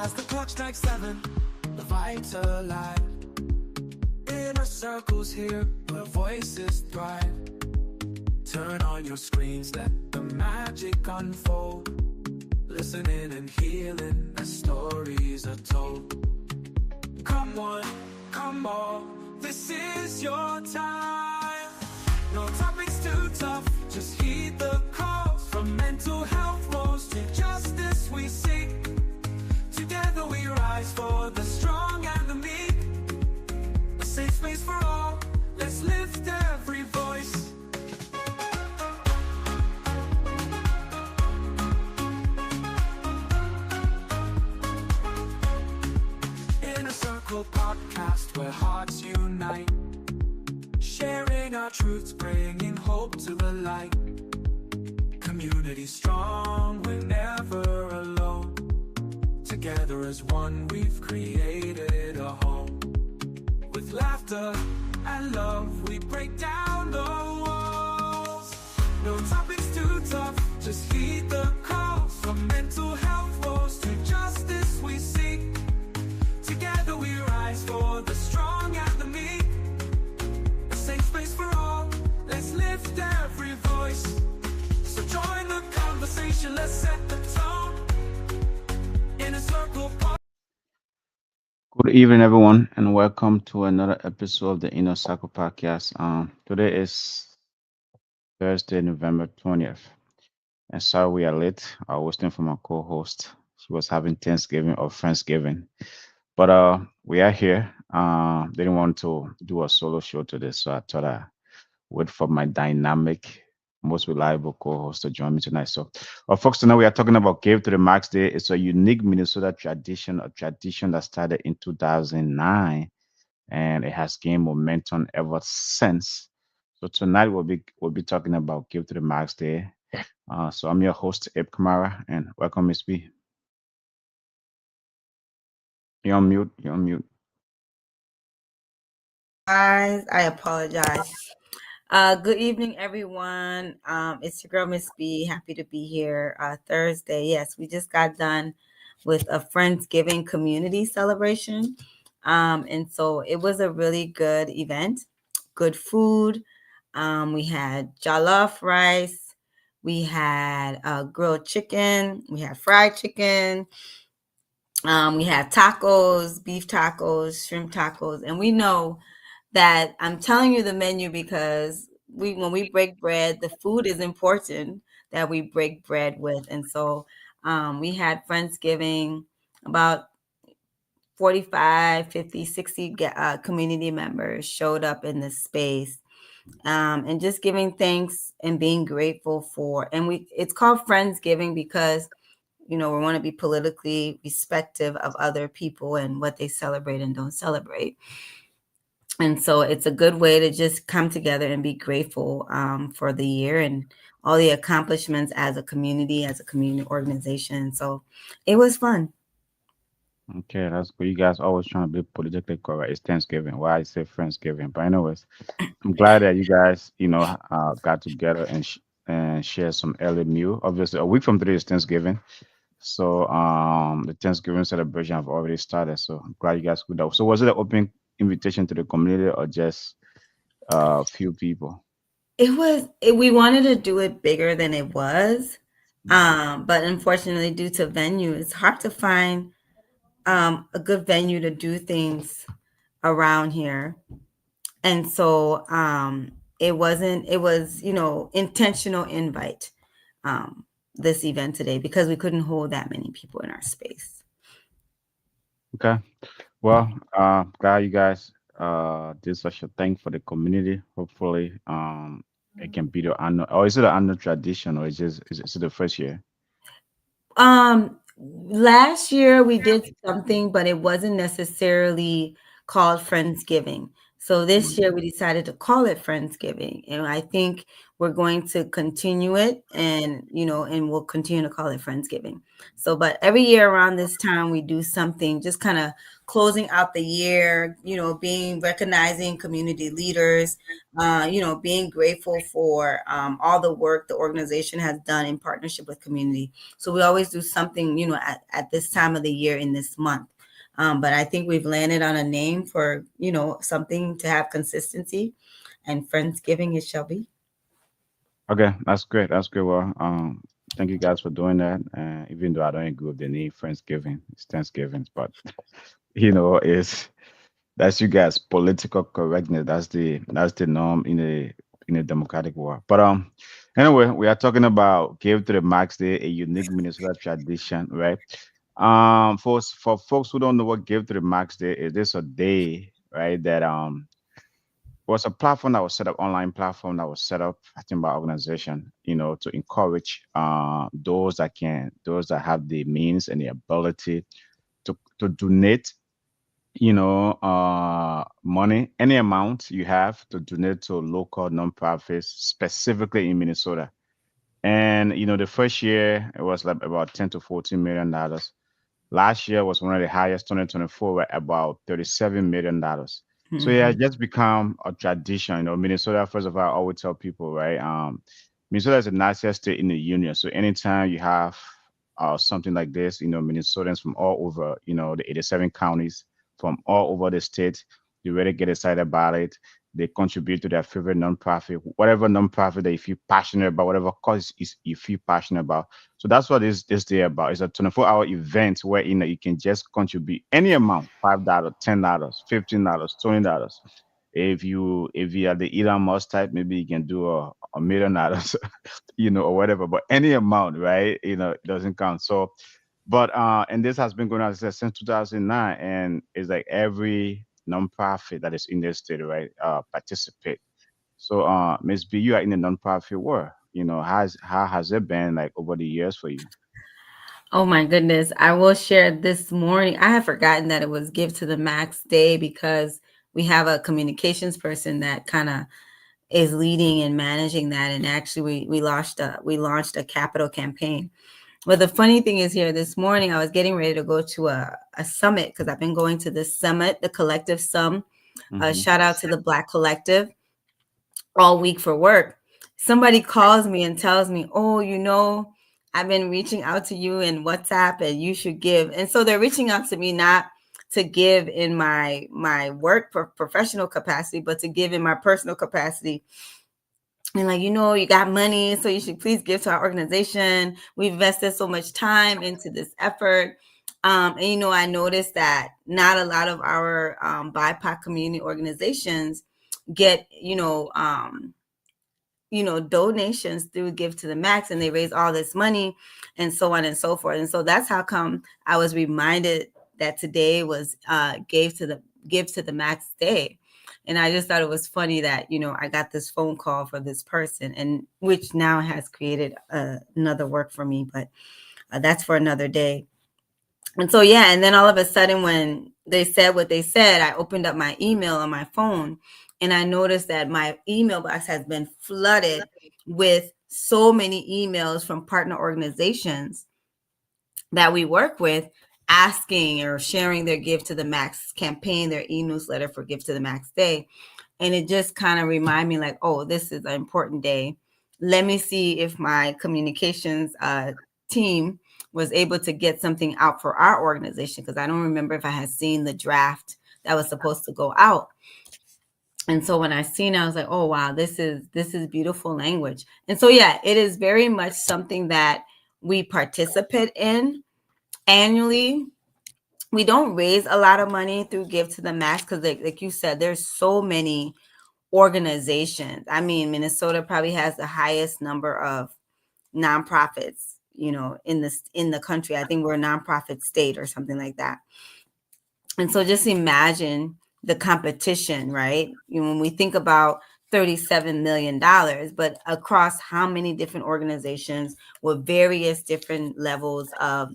As the clock strikes 7, the vibes alive. Inner circles here, where voices thrive. Turn on your screens, let the magic unfold. Listening and healing as stories are told. Come one, come all, this is your time. No topics too tough, just heed the calls. From mental health woes to justice we seek. Together we rise for the strong and the meek. A safe space for all, let's lift every voice. In a circle podcast where hearts unite. Sharing our truths, bringing hope to the light. Community strong, we're never alone. Together as one, we've created a home. With laughter and love, we break down the walls. No topics too tough, just heed the calls. From mental health woes to justice we seek. Together we rise for the strong and the meek. A safe space for all, let's lift every voice. So join the conversation, let's set the tone. In a circle. Good evening, everyone, and welcome to another episode of the Inner Circle Podcast. Today is Thursday, November 20th, and sorry we are late. I was waiting for my co-host. She was having Thanksgiving or Friendsgiving, but we are here. Didn't want to do a solo show today, so I thought I wait for my dynamic, most reliable co-host to join me tonight. So, folks, tonight we are talking about Give to the Max Day. It's a unique Minnesota tradition, a tradition that started in 2009, and it has gained momentum ever since. So tonight we'll be talking about Give to the Max Day. So I'm your host, Abe Kamara, and welcome, Miss B. You're on mute. You're on mute. Guys, I apologize. Good evening, everyone. It's your girl, Miss B. Happy to be here. Thursday. Yes, we just got done with a Friendsgiving community celebration. And so it was a really good event. Good food. We had jollof rice. We had grilled chicken. We had fried chicken. We have tacos, beef tacos, shrimp tacos, and we know that I'm telling you the menu because when we break bread, the food is important that we break bread with. And so we had Friendsgiving, about 45, 50, 60 community members showed up in this space. And just giving thanks and being grateful for, and it's called Friendsgiving because we want to be politically respective of other people and what they celebrate and don't celebrate. And so it's a good way to just come together and be grateful for the year and all the accomplishments as a community organization. So it was fun. Okay, that's good. You guys always trying to be politically correct. It's Thanksgiving. Why I say Friendsgiving? But anyways, I'm glad that you guys, got together and share some early meal. Obviously, a week from today is Thanksgiving, so the Thanksgiving celebration have already started. So I'm glad you guys could out. So was it an open invitation to the community or just a few people? We wanted to do it bigger than it was. But unfortunately, due to venue, it's hard to find a good venue to do things around here. And so it was, intentional invite this event today because we couldn't hold that many people in our space. Okay. Well, glad you guys did such a thing for the community. Hopefully, it can be the annual, or is it an annual tradition, or is it the first year? Last year we did something, but it wasn't necessarily called Friendsgiving. So this year we decided to call it Friendsgiving, and I think we're going to continue it, and and we'll continue to call it Friendsgiving. So, but every year around this time we do something, just kind of closing out the year, being recognizing community leaders, being grateful for all the work the organization has done in partnership with community. So we always do something, at this time of the year in this month. But I think we've landed on a name for, something to have consistency, and Friendsgiving it shall be. Okay, that's great. That's great. Well, thank you guys for doing that. Even though I don't agree with the name Friendsgiving, it's Thanksgiving, but it's that's you guys political correctness. That's the norm in a democratic world. But anyway, we are talking about Give to the Max Day, a unique Minnesota tradition, right? For folks who don't know what Give to the Max Day is, this a day, right? That was a platform that was set up, online platform that was set up, I think, by organization, to encourage those that have the means and the ability to donate, money, any amount you have to donate to local nonprofits, specifically in Minnesota. And the first year it was like about 10 to 14 million dollars. Last year was one of the highest, 2024, were about $37 million. So yeah, Mhm. it's just become a tradition. Minnesota, first of all, I always tell people, right? Minnesota is the nicest state in the union. So anytime you have something like this, Minnesotans from all over, the 87 counties from all over the state, they really get excited about it. They contribute to their favorite nonprofit, whatever nonprofit that you feel passionate about, whatever cause is you feel passionate about. So that's what this day about. It's a 24-hour event where you can just contribute any amount, $5, $10, $15, $20. If you are the Elon Musk type, maybe you can do a $1 million, or whatever. But any amount, right? It doesn't count. So, but and this has been going on, as I said, since 2009, and it's like every nonprofit that is in the state, right, participate. So, Miss B, you are in the nonprofit world. How has it been like over the years for you? Oh my goodness. I will share this morning. I have forgotten that it was Give to the Max Day because we have a communications person that kind of is leading and managing that. And actually we launched a capital campaign. But the funny thing is, here this morning I was getting ready to go to a summit, because I've been going to this summit, the collective sum. Mm-hmm. Shout out to the Black Collective, all week for work. Somebody calls me and tells me, "Oh, I've been reaching out to you in WhatsApp and you should give." And so they're reaching out to me not to give in my work professional capacity, but to give in my personal capacity. And like, you got money, so you should please give to our organization. We've invested so much time into this effort. And I noticed that not a lot of our BIPOC community organizations get donations through Give to the Max, and they raise all this money and so on and so forth. And so that's how come I was reminded that today was Give to the Max Day. And I just thought it was funny that, I got this phone call for this person, and which now has created another work for me, but that's for another day. And so, yeah, and then all of a sudden, when they said what they said, I opened up my email on my phone, and I noticed that my email box has been flooded with so many emails from partner organizations that we work with, asking or sharing their Give to the Max campaign, their e-newsletter for Give to the Max Day. And it just kind of reminded me, like, oh, this is an important day. Let me see if my communications team was able to get something out for our organization, because I don't remember if I had seen the draft that was supposed to go out. And so when I seen it, I was like, oh wow, this is beautiful language. And so, yeah, it is very much something that we participate in annually. We don't raise a lot of money through Give to the Max because, like you said, there's so many organizations. I mean, Minnesota probably has the highest number of nonprofits, in the country. I think we're a nonprofit state or something like that. And so just imagine the competition, right? When we think about $37 million, but across how many different organizations with various different levels of,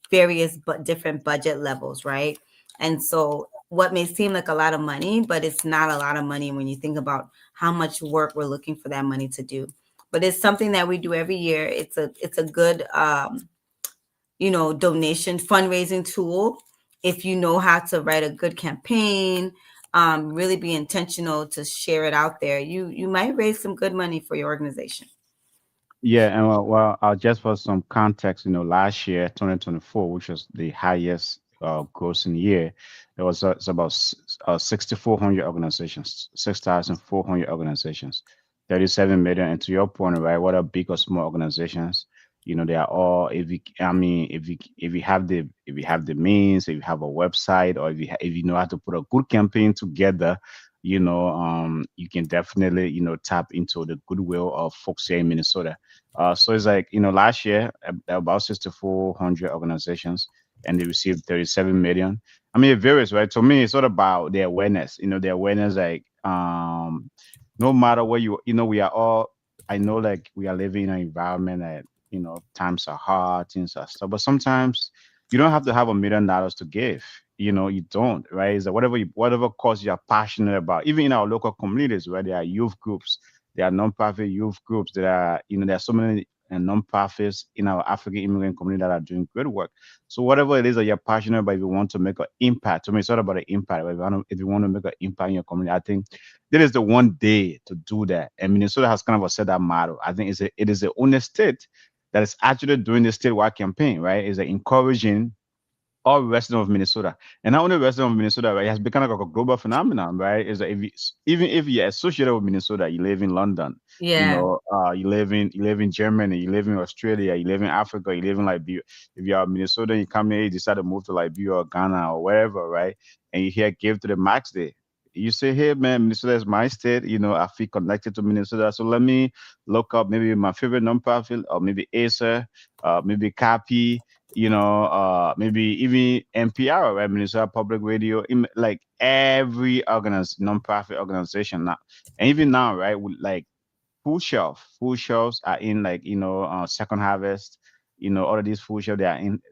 various but different budget levels, right? And so what may seem like a lot of money, but it's not a lot of money when you think about how much work we're looking for that money to do. But it's something that we do every year. It's a good donation fundraising tool if you know how to write a good campaign, really be intentional to share it out there. You might raise some good money for your organization. Yeah, and just for some context, last year, 2024, which was the highest grossing year, there was it's about 6,400 organizations, 6,400 organizations, 37 million. And to your point, right, whether big or small organizations, they are all. If you, I mean, if you have the means, if you have a website, or if you know how to put a good campaign together, you can definitely tap into the goodwill of folks here in Minnesota. So it's like, last year, about 6,400 organizations, and they received 37 million. I mean, it varies, right? To me, it's all about the awareness, the awareness, like, no matter where we are all, I know, like, we are living in an environment that, times are hard, things are stuff, but sometimes you don't have to have $1 million to give. You don't, right? It's that whatever cause you're passionate about, even in our local communities, where there are youth groups, there are nonprofit youth groups. There are so many nonprofits in our African immigrant community that are doing great work. So whatever it is that you're passionate about, if you want to make an impact, to me, it's not about the impact. Right? If you want to make an impact in your community, I think that is the one day to do that. And Minnesota has kind of set that model. I think it is the only state that is actually doing the statewide campaign, right? Is encouraging all residents of Minnesota, and not only residents of Minnesota, right? It has become like a global phenomenon, right? Is that even if you're associated with Minnesota, you live in London, Yeah. you live in Germany, you live in Australia, you live in Africa, you live in Liberia. If you're a Minnesotan, you come here, you decide to move to Liberia or Ghana or wherever, right? And you hear "Give to the Max Day." You say, "Hey, man, Minnesota is my state. I feel connected to Minnesota. So let me look up maybe my favorite nonprofit, or maybe Acer, maybe Capi, maybe even NPR, right? Minnesota Public Radio, like every nonprofit organization now, and even now, right? With like food shelves are in, like, Second Harvest, all of these food shelves,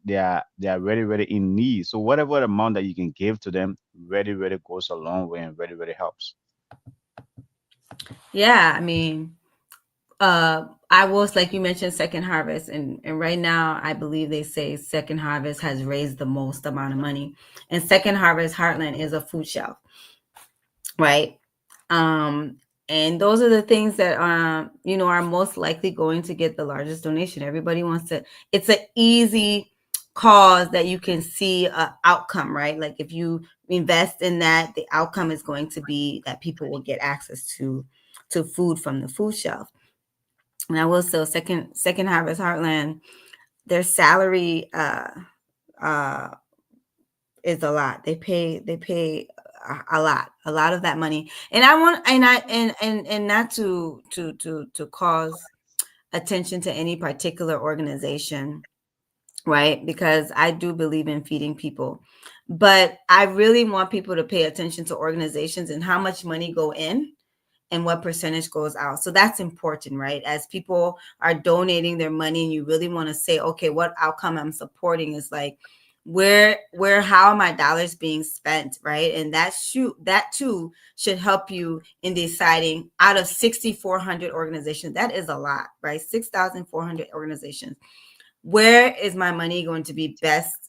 they are very, very in need. So whatever amount that you can give to them, very, very goes a long way and very, very helps. Yeah, I mean, I was, like you mentioned, Second Harvest, and right now I believe they say Second Harvest has raised the most amount of money, and Second Harvest Heartland is a food shelf, right? Um, and those are the things that are most likely going to get the largest donation. Everybody wants to. It's an easy cause that you can see a outcome, right? Like if you invest in that, the outcome is going to be that people will get access to food from the food shelf. And I will say, Second Harvest Heartland, their salary uh is a lot. They pay a lot of that money. And I want and I and not to cause attention to any particular organization, right? Because I do believe in feeding people. But I really want people to pay attention to organizations and how much money go in and what percentage goes out. So that's important, right? As people are donating their money and you really want to say, okay, what outcome I'm supporting is like, how are my dollars being spent, right? And that too should help you in deciding, out of 6,400 organizations, that is a lot, right? 6,400 organizations, where is my money going to be best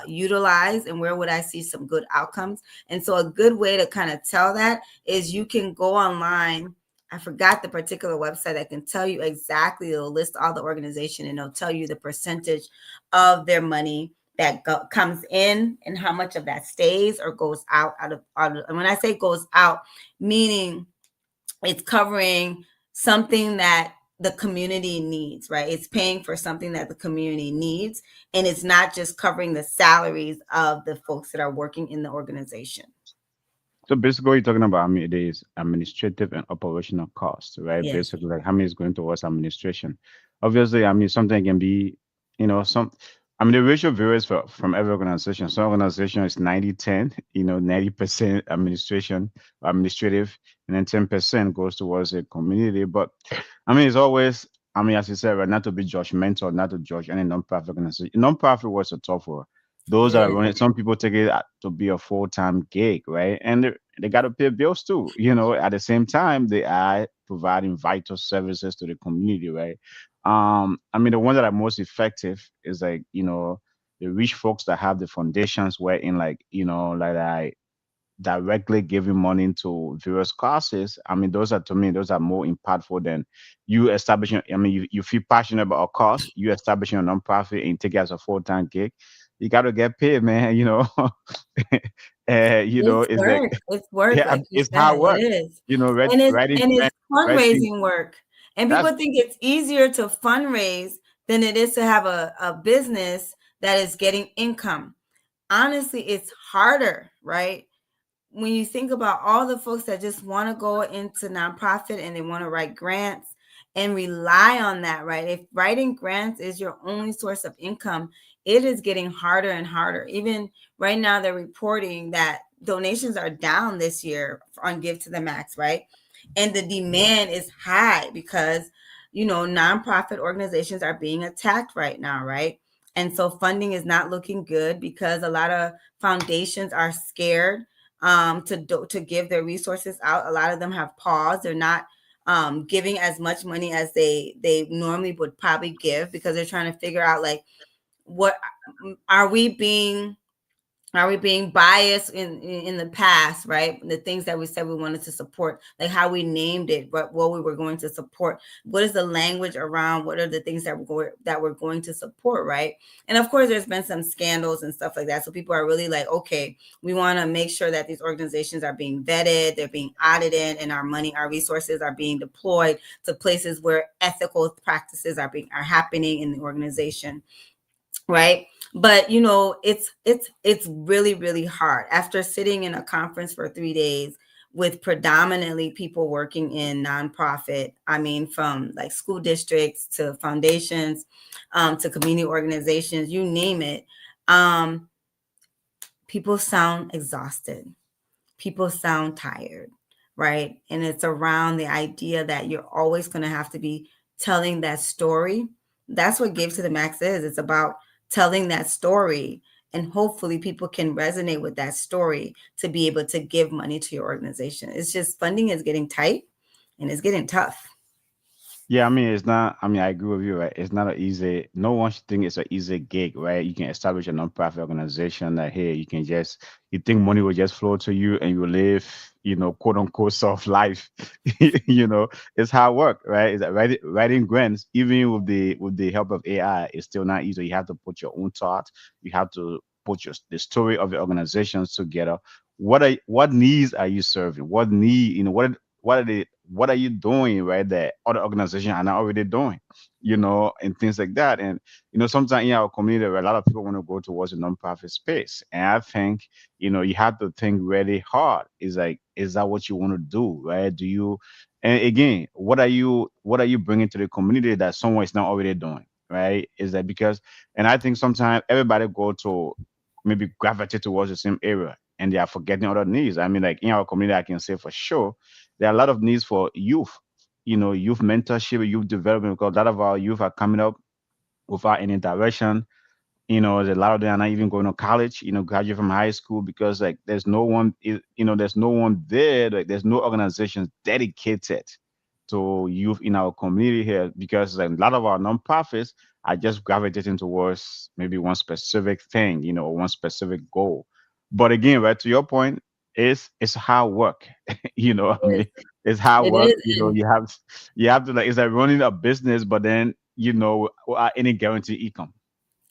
utilized, and where would I see some good outcomes? And so a good way to kind of tell that is you can go online. I forgot the particular website that can tell you exactly. It'll list all the organization and it'll tell you the percentage of their money that comes in and how much of that stays or goes out of. And when I say goes out, meaning it's covering something that the community needs, right? It's paying for something that the community needs, and it's not just covering the salaries of the folks that are working in the organization. So basically, what you're talking about, I mean, it is administrative and operational costs, right? Yes. Basically, like how many is going towards administration. Obviously, I mean, something can be, some. I mean, the ratio varies from every organization. Some organization is 90-10, 90% administration, administrative, and then 10% goes towards the community. But I mean, it's always, I mean, as you said, right, not to be judgmental, not to judge any nonprofit organization. Nonprofit was a tough word. Those It are is. running. Some people take it to be a full-time gig, right? And they got to pay bills too. At the same time, they are providing vital services to the community, right? I mean, the one that are most effective is like, the rich folks that have the foundations wherein like, like I directly giving money to various causes. I mean, those are to me, those are more impactful than you establishing. I mean, you feel passionate about a cause, you establishing a nonprofit and take it as a full-time gig. You got to get paid, man. It's It's like, work. It's work, yeah, like you it's hard said. It work. is. Writing And it's grant, writing. fundraising work. And That's people think it's easier to fundraise than it is to have a business that is getting income. Honestly, it's harder, right? When you think about all the folks that just want to go into nonprofit and they want to write grants and rely on that, right? If writing grants is your only source of income, it is getting harder and harder. Even right now, they're reporting that donations are down this year on Give to the Max, right? And the demand is high because, nonprofit organizations are being attacked right now, right? And so funding is not looking good because a lot of foundations are scared to give their resources out. A lot of them have paused. They're not giving as much money as they normally would probably give because they're trying to figure out like what are we being biased in the past, right? The things that we said we wanted to support, like how we named it, what we were going to support. What is the language around? What are the things that we're going to support, right? And of course, there's been some scandals and stuff like that. So people are really like, okay, we want to make sure that these organizations are being vetted, they're being audited, and our money, our resources are being deployed to places where ethical practices are happening in the organization, right? But it's really, really hard after sitting in a conference for 3 days with predominantly people working in nonprofit. I mean, from like school districts to foundations, to community organizations, you name it. um People sound exhausted, people sound tired, right? And it's around the idea that you're always going to have to be telling that story. That's what Give to the Max is. It's about telling that story. And hopefully people can resonate with that story to be able to give money to your organization. It's just funding is getting tight and it's getting tough. Yeah, I mean, it's not. I mean, I agree with you, right? It's not an easy. No one should think it's an easy gig, right? You can establish a nonprofit organization that here you can just you think money will just flow to you and you live, quote unquote soft life. It's hard work, right? It's writing grants, even with the help of AI, it's still not easy. You have to put your own thoughts. You have to put the story of the organizations together. What needs are you serving? What need, what are you doing, right, that other organizations are not already doing, and things like that. And sometimes in our community, a lot of people want to go towards the nonprofit space, and I think you have to think really hard. Is like, is that what you want to do, right? Do you, and again, what are you bringing to the community that someone is not already doing, right? Is that because, and I think sometimes everybody go to maybe gravitate towards the same area and they are forgetting other needs. I mean, like in our community, I can say for sure there are a lot of needs for youth, youth mentorship, youth development, because a lot of our youth are coming up without any direction. A lot of them are not even going to college, graduate from high school because like there's no one there, like there's no organizations dedicated to youth in our community here because like, a lot of our nonprofits are just gravitating towards maybe one specific thing, or one specific goal. But again, right to your point, it's hard work. What I It mean, is. it's hard It work. is. You have to like, it's like running a business, but then without any guaranteed income.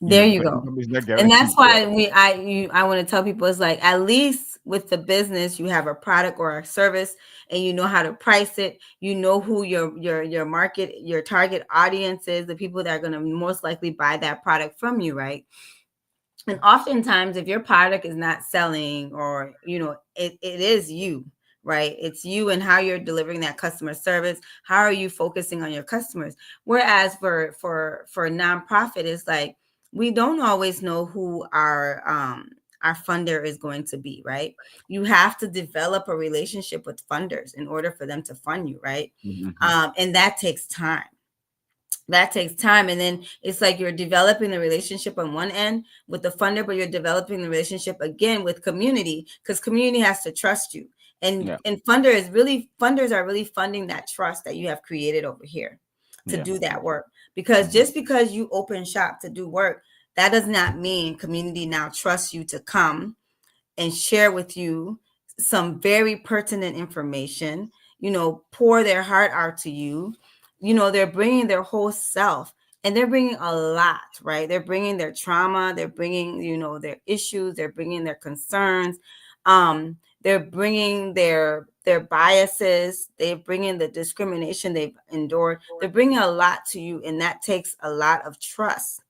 There you Because go. income is not And that's guaranteed. Yeah. why I want to tell people it's like at least with the business you have a product or a service and you know how to price it. You know who your market, your target audience is, the people that are going to most likely buy that product from you, right? And oftentimes if your product is not selling or it is you, right? It's you and how you're delivering that customer service. How are you focusing on your customers? Whereas for nonprofit, it's like we don't always know who our funder is going to be, right? You have to develop a relationship with funders in order for them to fund you, right? Mhm. And that takes time. that takes time. And then it's like you're developing the relationship on one end with the funder, but you're developing the relationship again with community, because community has to trust you. Yeah. And funders are really funding that trust that you have created over here to Yeah. do that work. Because Mhm. just because you open shop to do work, that does not mean community now trusts you to come and share with you some very pertinent information, pour their heart out to you. They're bringing their whole self, and they're bringing a lot, right? They're bringing their trauma, they're bringing, their issues, they're bringing their concerns. They're bringing their biases, they're bringing the discrimination they've endured. They're bringing a lot to you, and that takes a lot of trust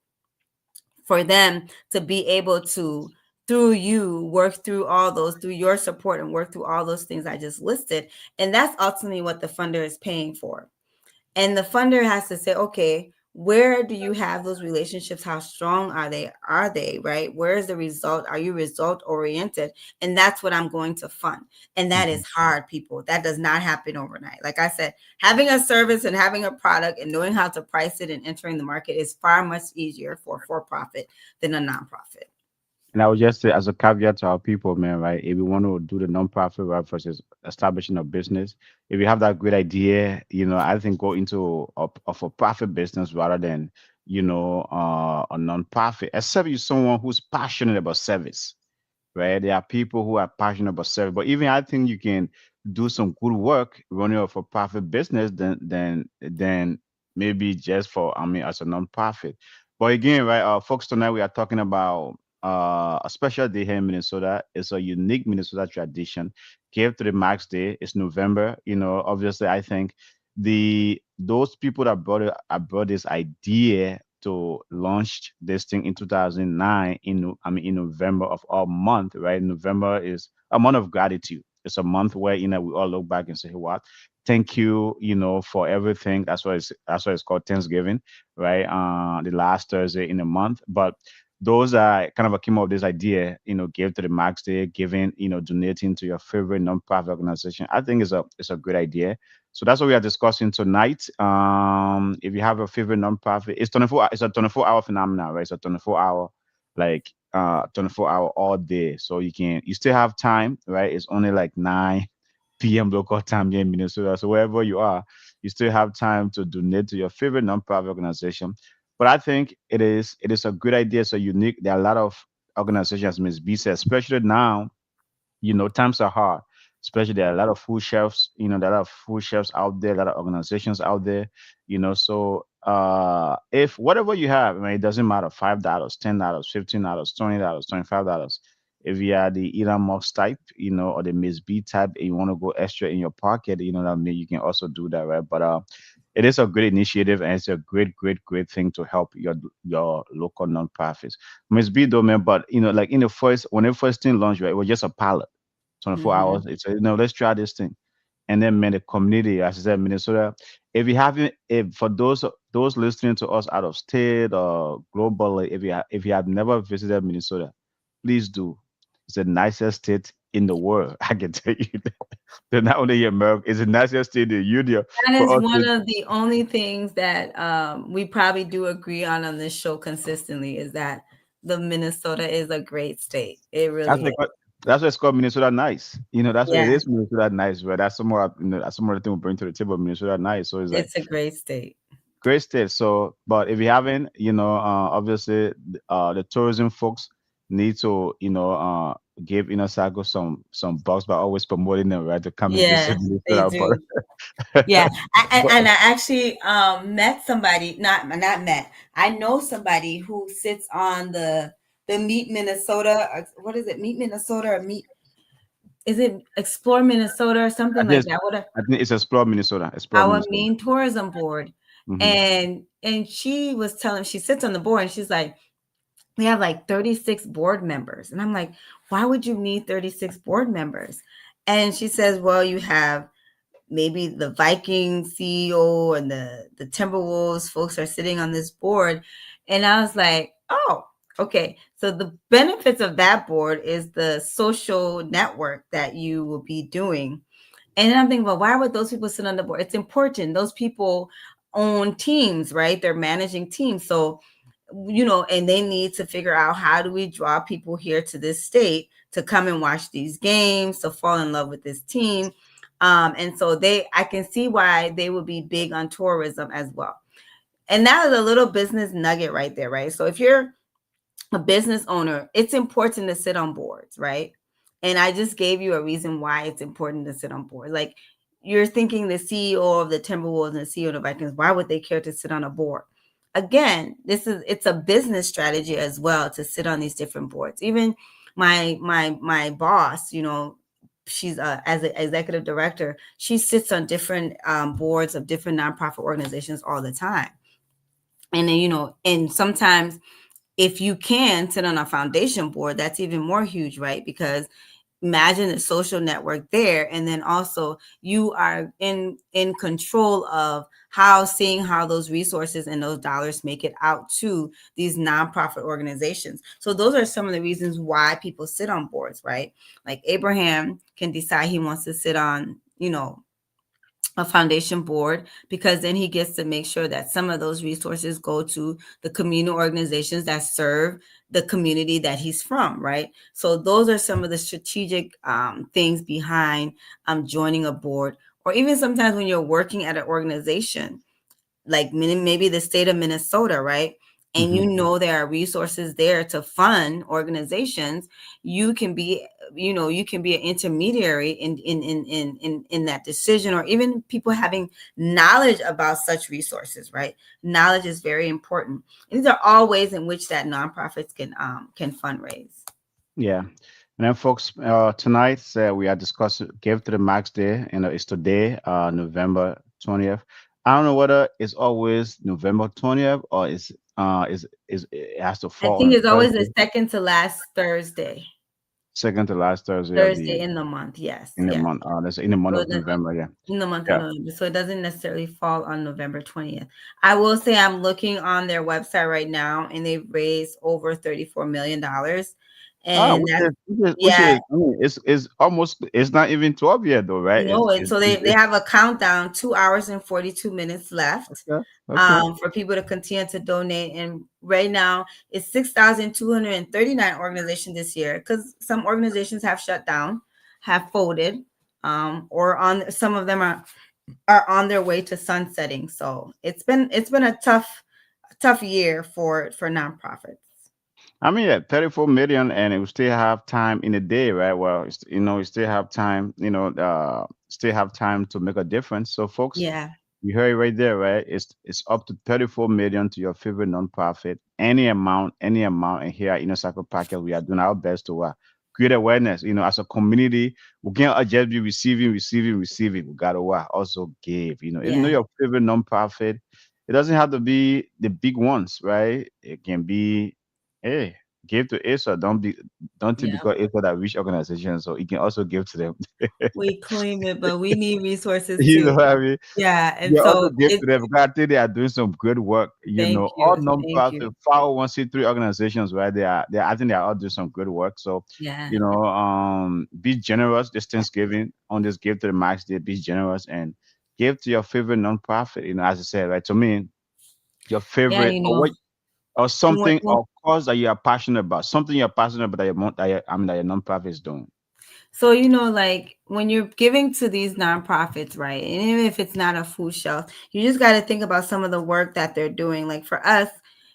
for them to be able to, through you, work through all those, through your support, and work through all those things I just listed. And that's ultimately what the funder is paying for. And the funder has to say, okay, where do you have those relationships? How strong are they? Are they, right? Where is the result? Are you result oriented? And that's what I'm going to fund. And that is Mhm. hard, people. That does not happen overnight. Like I said, having a service and having a product and knowing how to price it and entering the market is far much easier for profit than a nonprofit. And I would just say, as a caveat to our people, man, right? If we want to do the nonprofit route versus establishing a business, if you have that great idea, I think go into a for-profit business rather than, a nonprofit, except you're someone who's passionate about service, right? There are people who are passionate about service, but even I think you can do some good work running a for-profit business than maybe just for, I mean, as a nonprofit. But again, right, folks, tonight we are talking about a special day here in Minnesota. It's a unique Minnesota tradition. Give to the Max Day. It's November. Obviously, I think those people that brought this idea to launch this thing in 2009 in November of our month, right? November is a month of gratitude. It's a month where we all look back and say, hey, what, thank you, for everything. That's why it's called Thanksgiving, right? The last Thursday in the month. But those are kind of a came up with this idea, give to the Max Day, giving, donating to your favorite nonprofit organization. I think it's a good idea. So that's what we are discussing tonight. If you have a favorite nonprofit, it's 24. It's a 24-hour phenomenon, right? It's a 24-hour, like 24-hour all day. So you still have time, right? It's only like 9 p.m. local time here in Minnesota. So wherever you are, you still have time to donate to your favorite nonprofit organization. But I think it is a good idea. So unique. There are a lot of organizations, Ms. B said, especially now, times are hard. Especially there are a lot of food shelves, there are a lot of food shelves out there, a lot of organizations out there, So if whatever you have, I mean, it doesn't matter, $5, $10, $15, $20, $25. If you are the Elon Musk type, or the Miss B type, and you want to go extra in your pocket, that I mean, you can also do that, right? But it is a great initiative, and it's a great, great, great thing to help your local nonprofits. Miss B though, man, but like in the first when the first thing launched, right, it was just a pilot, 24 Mm-hmm. hours. It's let's try this thing. And then man, the community, as I said, Minnesota. If you haven't, if for those listening to us out of state or globally, if you have never visited Minnesota, please do. It's the nicest state in the world. I can tell you that. Not only in America, it's the nicest state in the union That is for us. one of the only things that we probably do agree on this show consistently, is that the Minnesota is a great state. It That's really like is. that's why it's called Minnesota Nice. That's what it Yeah, is, Minnesota Nice. But that's some more thing we bring to the table, Minnesota Nice. So it's like it's a great state. great state. So, but if you haven't, obviously, the tourism folks need to, give Inner Circle some bucks by always promoting them, right, to come and visit Yes, they Minnesota. do. Yeah, and I actually met somebody, not met. I know somebody who sits on the Meet Minnesota. What is it? Meet Minnesota or Meet? Is it Explore Minnesota or I something think like it's, that? What I think it's Explore Minnesota. Explore our Minnesota. main tourism board. Hmm. And she was telling, she sits on the board and she's like, we have like 36 board members. And I'm like, why would you need 36 board members? And she says, well, you have maybe the Viking CEO and the Timberwolves folks are sitting on this board. And I was like, oh, okay. So the benefits of that board is the social network that you will be doing. And then I'm thinking, well, why would those people sit on the board? It's important. Those people own teams, right? They're managing teams. So, and they need to figure out, how do we draw people here to this state to come and watch these games, to fall in love with this team. And so I can see why they would be big on tourism as well. And that is a little business nugget right there, right? So if you're a business owner, it's important to sit on boards, right? And I just gave you a reason why it's important to sit on boards. Like, you're thinking the CEO of the Timberwolves and the CEO of the Vikings, why would they care to sit on a board? Again, it's a business strategy as well to sit on these different boards. Even my boss, she's as an executive director, she sits on different boards of different nonprofit organizations all the time. And then, and sometimes if you can sit on a foundation board, that's even more huge, right? Because imagine the social network there, and then also you are in control of seeing how those resources and those dollars make it out to these nonprofit organizations. So those are some of the reasons why people sit on boards, right? Like Abraham can decide he wants to sit on, a foundation board, because then he gets to make sure that some of those resources go to the community organizations that serve the community that he's from, right? So those are some of the strategic things behind joining a board. Or even sometimes when you're working at an organization, like maybe the state of Minnesota, right? And there are resources there to fund organizations. You can be an intermediary in that decision, or even people having knowledge about such resources, right? Knowledge is very important. And these are all ways in which that nonprofits can fundraise. Yeah. And then, folks, tonight we are discussing Give to the Max Day. It's today, November 20th. I don't know whether it's always November 20th or is it has to I fall think on it's always the Thursday, second to last Thursday. second to last Thursday of Thursday in the month, yes, in the yes. month. That's in the month So of November. Yeah. in the month of Yeah. November. So it doesn't necessarily fall on November 20th. I will say I'm looking on their website right now, and they've raised over $34 million. And Which that's, is yeah, I mean, it's almost it's not even 12 yet though, right? no, and so they have a countdown, 2 hours and 42 minutes left, Okay. Okay. for people to continue to donate. And right now it's 6,239 organizations this year, because some organizations have shut down, have folded, or on some of them are on their way to sunsetting. So it's been a tough year for nonprofits. I mean, yeah, 34 million, and we still have time in a day, right? Well, we still have time, still have time to make a difference. So, folks, Yeah, you heard it right there, right? It's up to 34 million to your favorite nonprofit. Any amount. And here at Inner Circle Packet, we are doing our best to create awareness. As a community, we can't just be receiving. We gotta also give. If yeah, your favorite nonprofit, it doesn't have to be the big ones, right? It can be, hey, give to ISA. Don't think yeah. because ISA that rich organization, so you can also give to them. We claim it, but we need resources You know too. what I mean? Yeah, and They also so give to them because I think they are doing some good work. thank All you, thank nonprofit you. 501c3 organizations, right? I think they are all doing some good work. So, Yeah, be generous this Thanksgiving on this Give to the Max Day. Be generous and give to your favorite nonprofit. As I said, right? To me, your yeah. favorite or what or something When or cause that you are passionate about, something you're passionate about that that your nonprofit is doing. So, like when you're giving to these nonprofits, right? And even if it's not a food shelf, you just got to think about some of the work that they're doing. Like for us,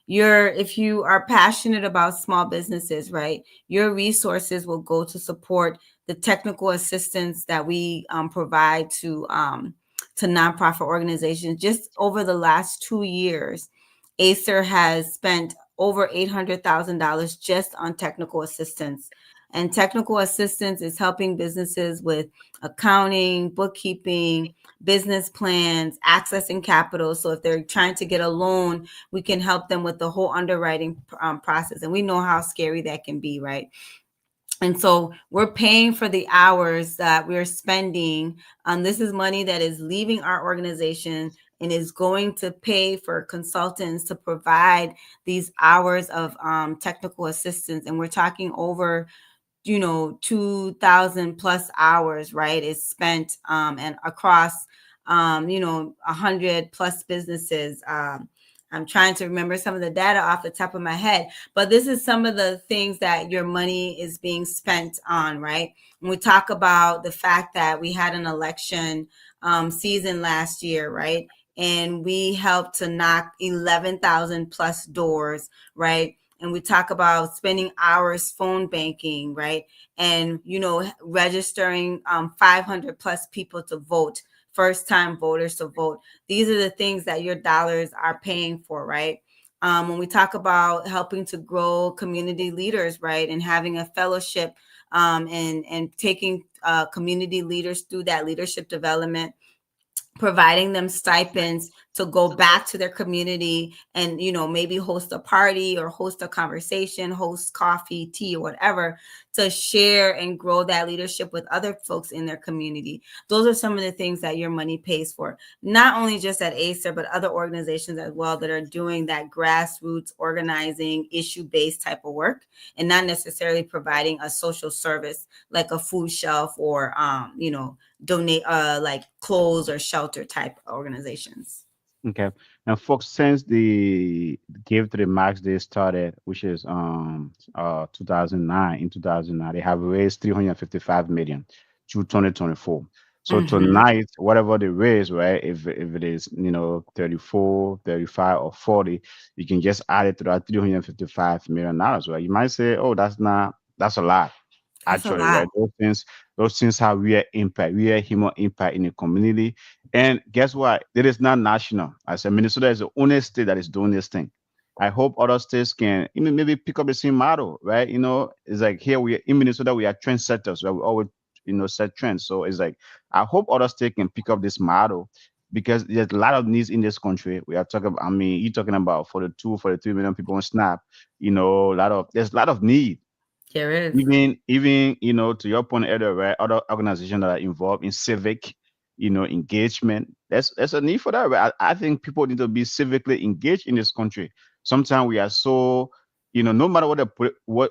if you are passionate about small businesses, right? Your resources will go to support the technical assistance that we provide to nonprofit organizations. Just over the last 2 years, Acer has spent over $800,000 just on technical assistance. And technical assistance is helping businesses with accounting, bookkeeping, business plans, accessing capital. So if they're trying to get a loan, we can help them with the whole underwriting process. And we know how scary that can be, right? And so we're paying for the hours that we're spending. This is money that is leaving our organization and is going to pay for consultants to provide these hours of technical assistance. And we're talking over 2,000 plus hours, right, is spent and across 100 plus businesses. I'm trying to remember some of the data off the top of my head, but this is some of the things that your money is being spent on, right? When we talk about the fact that we had an election season last year, right? And we helped to knock 11,000 plus doors, right? And we talk about spending hours phone banking, right? And, registering 500 plus people to vote, first time voters to vote. These are the things that your dollars are paying for, right? When we talk about helping to grow community leaders, right, and having a fellowship, and taking community leaders through that leadership development, providing them stipends to go back to their community and maybe host a party or host a conversation, host coffee, tea, or whatever, to share and grow that leadership with other folks in their community. Those are some of the things that your money pays for, not only just at Acer, but other organizations as well that are doing that grassroots organizing, issue-based type of work, and not necessarily providing a social service like a food shelf or donate like clothes or shelter type organizations. Okay. And folks, since the Give to the Max Day started, which is 2009, in 2009, they have raised 355 million to 2024. So Mm-hmm. tonight, whatever they raise, right? If it is 34, 35, or 40, you can just add it to that 355 million dollars, right? You might say, oh, that's a lot. That's a Actually, lot. right? Those things have real impact, real human impact in the community. And guess what? It is not national. I said Minnesota is the only state that is doing this thing. I hope other states can even maybe pick up the same model, right? It's like here we are in Minnesota, we are trendsetters, right? We always, set trends. So it's like I hope other states can pick up this model because there's a lot of needs in this country. We are talking about, I mean, you're talking about for the 2, 43 million people on Snap, there's a lot of need. There is. Even to your point earlier, right? Other organizations that are involved in civic, engagement. There's a need for that, right? I think people need to be civically engaged in this country. Sometimes we are so, no matter what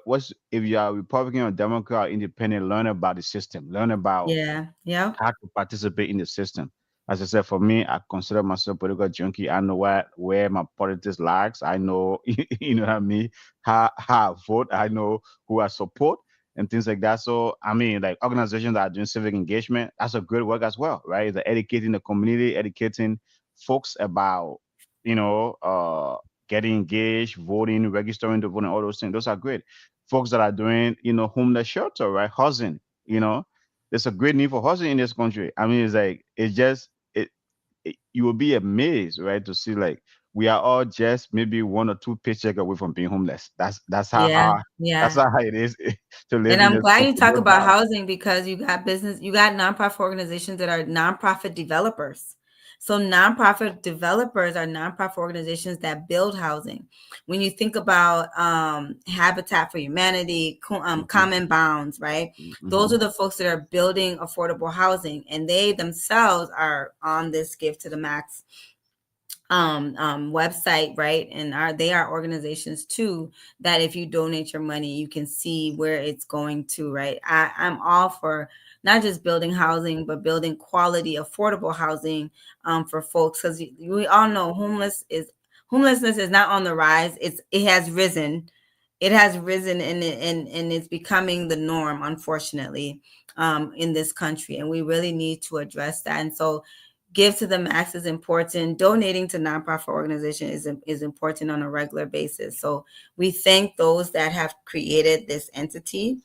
what's if you are Republican or Democrat or Independent, learn about the system, learn about Yeah. Yep. how to participate in the system. As I said, for me, I consider myself political junkie. I know where my politics lies. I know, what I mean, how I vote. I know who I support and things like that. So, I mean, like organizations that are doing civic engagement, that's a good work as well, right? They're educating the community, educating folks about, you know, uh, getting engaged, voting, registering to vote, and all those things. Those are great. Folks that are doing, homeless shelter, right? Housing, you know, there's a great need for housing in this country. I mean, it's like you will be amazed, right, to see like we are all just maybe 1 or 2 paycheck away from being homeless. That's how Yeah. hard. That's Yeah. how hard it is to live And in I'm this glad you country. talk No about doubt. housing because you got nonprofit organizations that are nonprofit developers. So nonprofit developers are nonprofit organizations that build housing. When you think about Habitat for Humanity, Hmm. Common Bounds, right? Those Hmm. are the folks that are building affordable housing, and they themselves are on this Give to the Max website, right? And they are organizations too that if you donate your money, you can see where it's going to, right? I'm all for not just building housing, but building quality, affordable housing for folks, because we all know homelessness is not on the rise. It has risen. It has risen, and it's becoming the norm, unfortunately, in this country, and we really need to address that. And so Give to the Max is important. Donating to nonprofit organization is important on a regular basis. So we thank those that have created this entity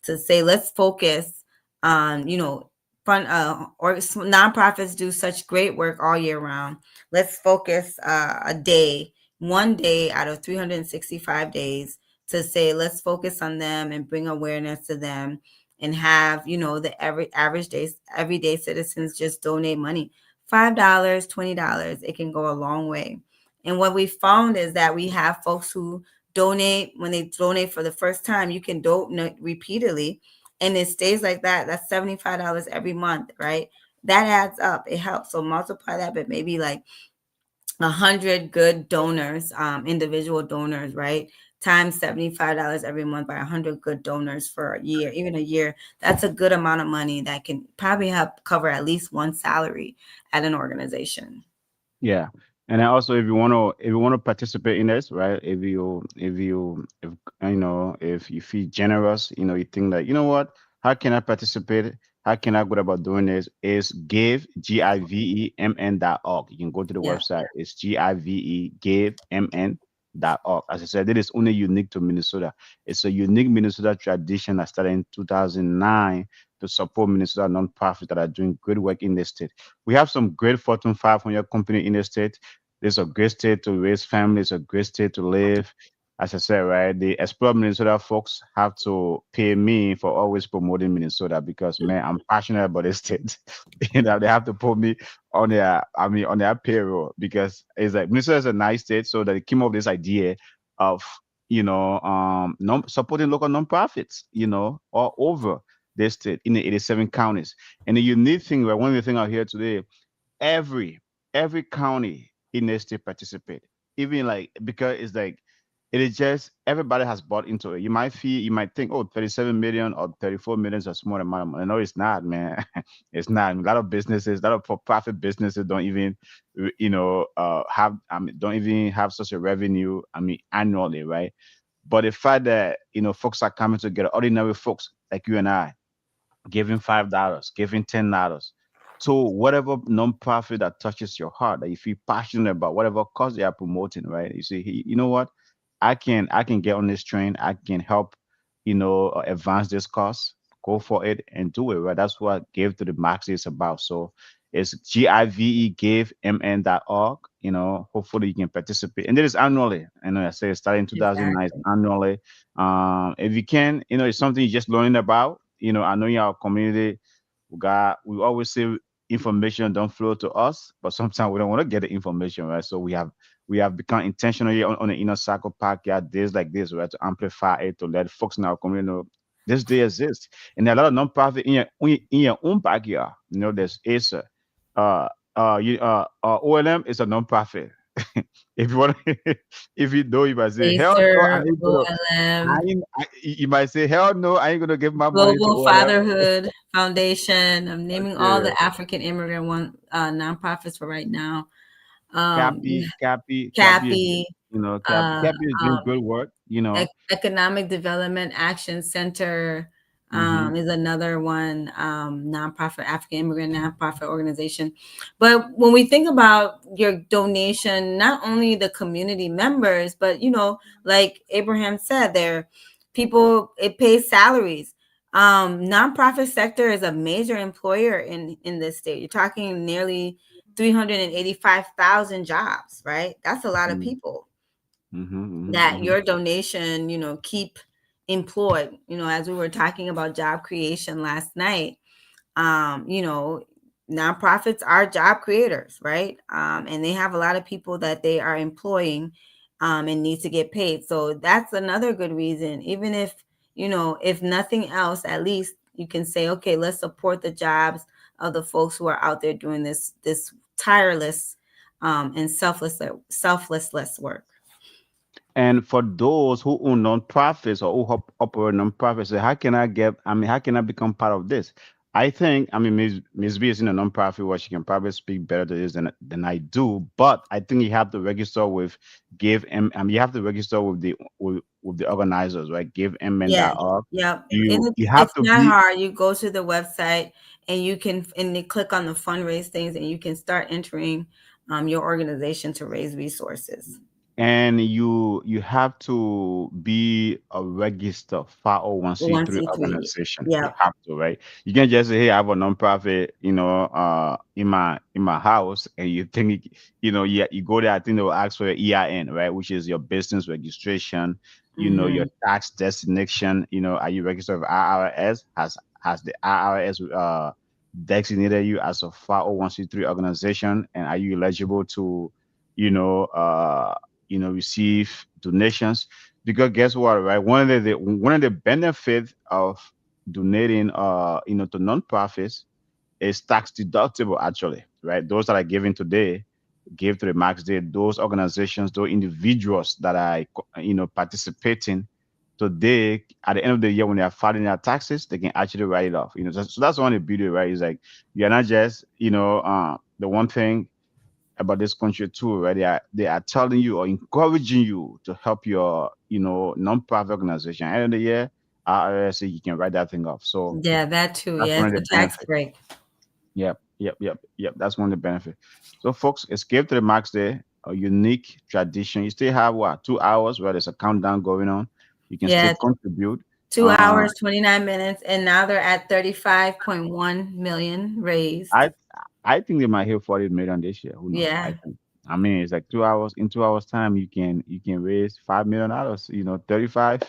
to say, let's focus on, fun, or nonprofits do such great work all year round. Let's focus one day out of 365 days to say, let's focus on them and bring awareness to them and have, the everyday citizens just donate money. $5, $20, it can go a long way. And what we found is that we have folks who donate. When they donate for the first time, you can donate repeatedly, and it stays like that. That's $75 every month, right? That adds up. It helps. So multiply that, but maybe like 100 good donors, individual donors, right? times $75 every month by 100 good donors for a year, even a year. That's a good amount of money that can probably help cover at least one salary at an organization. Yeah. And then also, if you want to participate in this, right? If if you feel generous, you think that, how can I participate? How can I go about doing this? Is givemn.org. You can go to the Yeah. website. It's givemn.org. As I said, it is only unique to Minnesota. It's a unique Minnesota tradition that started in 2009 to support Minnesota nonprofits that are doing good work in the state. We have some great Fortune 500 company in the state. It's a great state to raise families, a great state to live. As I said, right, the Explore Minnesota folks have to pay me for always promoting Minnesota because, man, I'm passionate about this state. They have to put me on their payroll because it's like Minnesota is a nice state, so they came up with this idea of supporting local nonprofits, all over this state in the 87 counties. And the unique thing, right, one of the things out here today, every every county in the state participate, even like because it's like it is just everybody has bought into it. You might think, oh, 37 million or 34 million is a small amount of money. No, it's not, man. It's not. A lot of businesses, a lot of for-profit businesses don't even have, don't even have such a revenue, annually, right? But the fact that folks are coming together, ordinary folks like you and I, giving $5, giving $10 to whatever nonprofit that touches your heart, that you feel passionate about, whatever cause they are promoting, right? You see, you know what? I can get on this train. I can help, advance this cause. Go for it and do it, right? That's what Give to the Max is about. So it's givemn.org. Hopefully you can participate. And it is annually. And I say starting in 2009 Exactly. annually. If you can, it's something you're just learning about. I know in our community, we always say information don't flow to us, but sometimes we don't want to get the information, right? So we have become intentional here on the Inner Circle podcast, days like this, right, to amplify it, to let folks in our community know this day exists. And there are a lot of nonprofit in your own backyard. There's ASA, OLM is a nonprofit. If you want, if you know, you might say, hell no, I Acer, ain't gonna. I, OLM, ain't, I you might say, hell no, I ain't gonna give my money to Global OLM. Fatherhood Foundation. I'm naming all Yeah. the African immigrant nonprofits for right now. Cappy, Cappy, Cappy is, Cappy, uh, Cappy is doing good work. Economic Development Action Center Mm-hmm. is another one, nonprofit, African immigrant nonprofit organization. But when we think about your donation, not only the community members, but like Abraham said, there people, it pays salaries. Nonprofit sector is a major employer in this state. You're talking nearly 385,000 jobs, right? That's a lot of people Mm-hmm. that Mm-hmm. your donation, keep employed. As we were talking about job creation last night, nonprofits are job creators, right? And they have a lot of people that they are employing, and need to get paid. So that's another good reason. Even if nothing else, at least you can say, okay, let's support the jobs of the folks who are out there doing this tireless, and selfless work. And for those who own nonprofits or who operate nonprofits, say, how can I become part of this? I think, Ms. B is in a nonprofit where she can probably speak better to this than I do, but I think you have to register with you have to register with the organizers, right? Yeah, GiveMN.org. yeah. And You have it's to not be hard. You go to the website and they click on the fundraise things, and you can start entering your organization to raise resources. and you have to be a registered 501c3 1C3. organization. You Yeah. have to, right? You can't just say, hey, I have a nonprofit, in my house, and you think, you go there. I think they will ask for your EIN, right, which is your business registration, your Hmm. tax designation. Are you registered with IRS? Has the IRS designated you as a 501c3 organization, and are you eligible to, you know, uh receive donations? Because guess what, right? One of the benefits of donating, to nonprofits is tax deductible, actually, right? Those that are giving today, Give to the Max Day, those organizations, those individuals that are, participating today, at the end of the year when they are filing their taxes, they can actually write it off. So that's one of the beauty, right? Is like you're not just, the one thing about this country too, right? They are telling you or encouraging you to help your, nonprofit organization. At the end of the year, IRS, you can write that thing off. So Yeah, that too. that's Yeah, one it's of the a tax benefits. break. Yep. That's one of the benefits. So, folks, escape to the Max Day, a unique tradition. You still have what, 2 hours where there's a countdown going on. You can still Yeah, contribute. two Uh, hours, 29 minutes, and now they're at 35.1 million raised. I I think they might hit 40 million this year. Who knows? I Yeah. think. I mean, it's like 2 hours. In 2 hours time, you can raise $5 million. 35.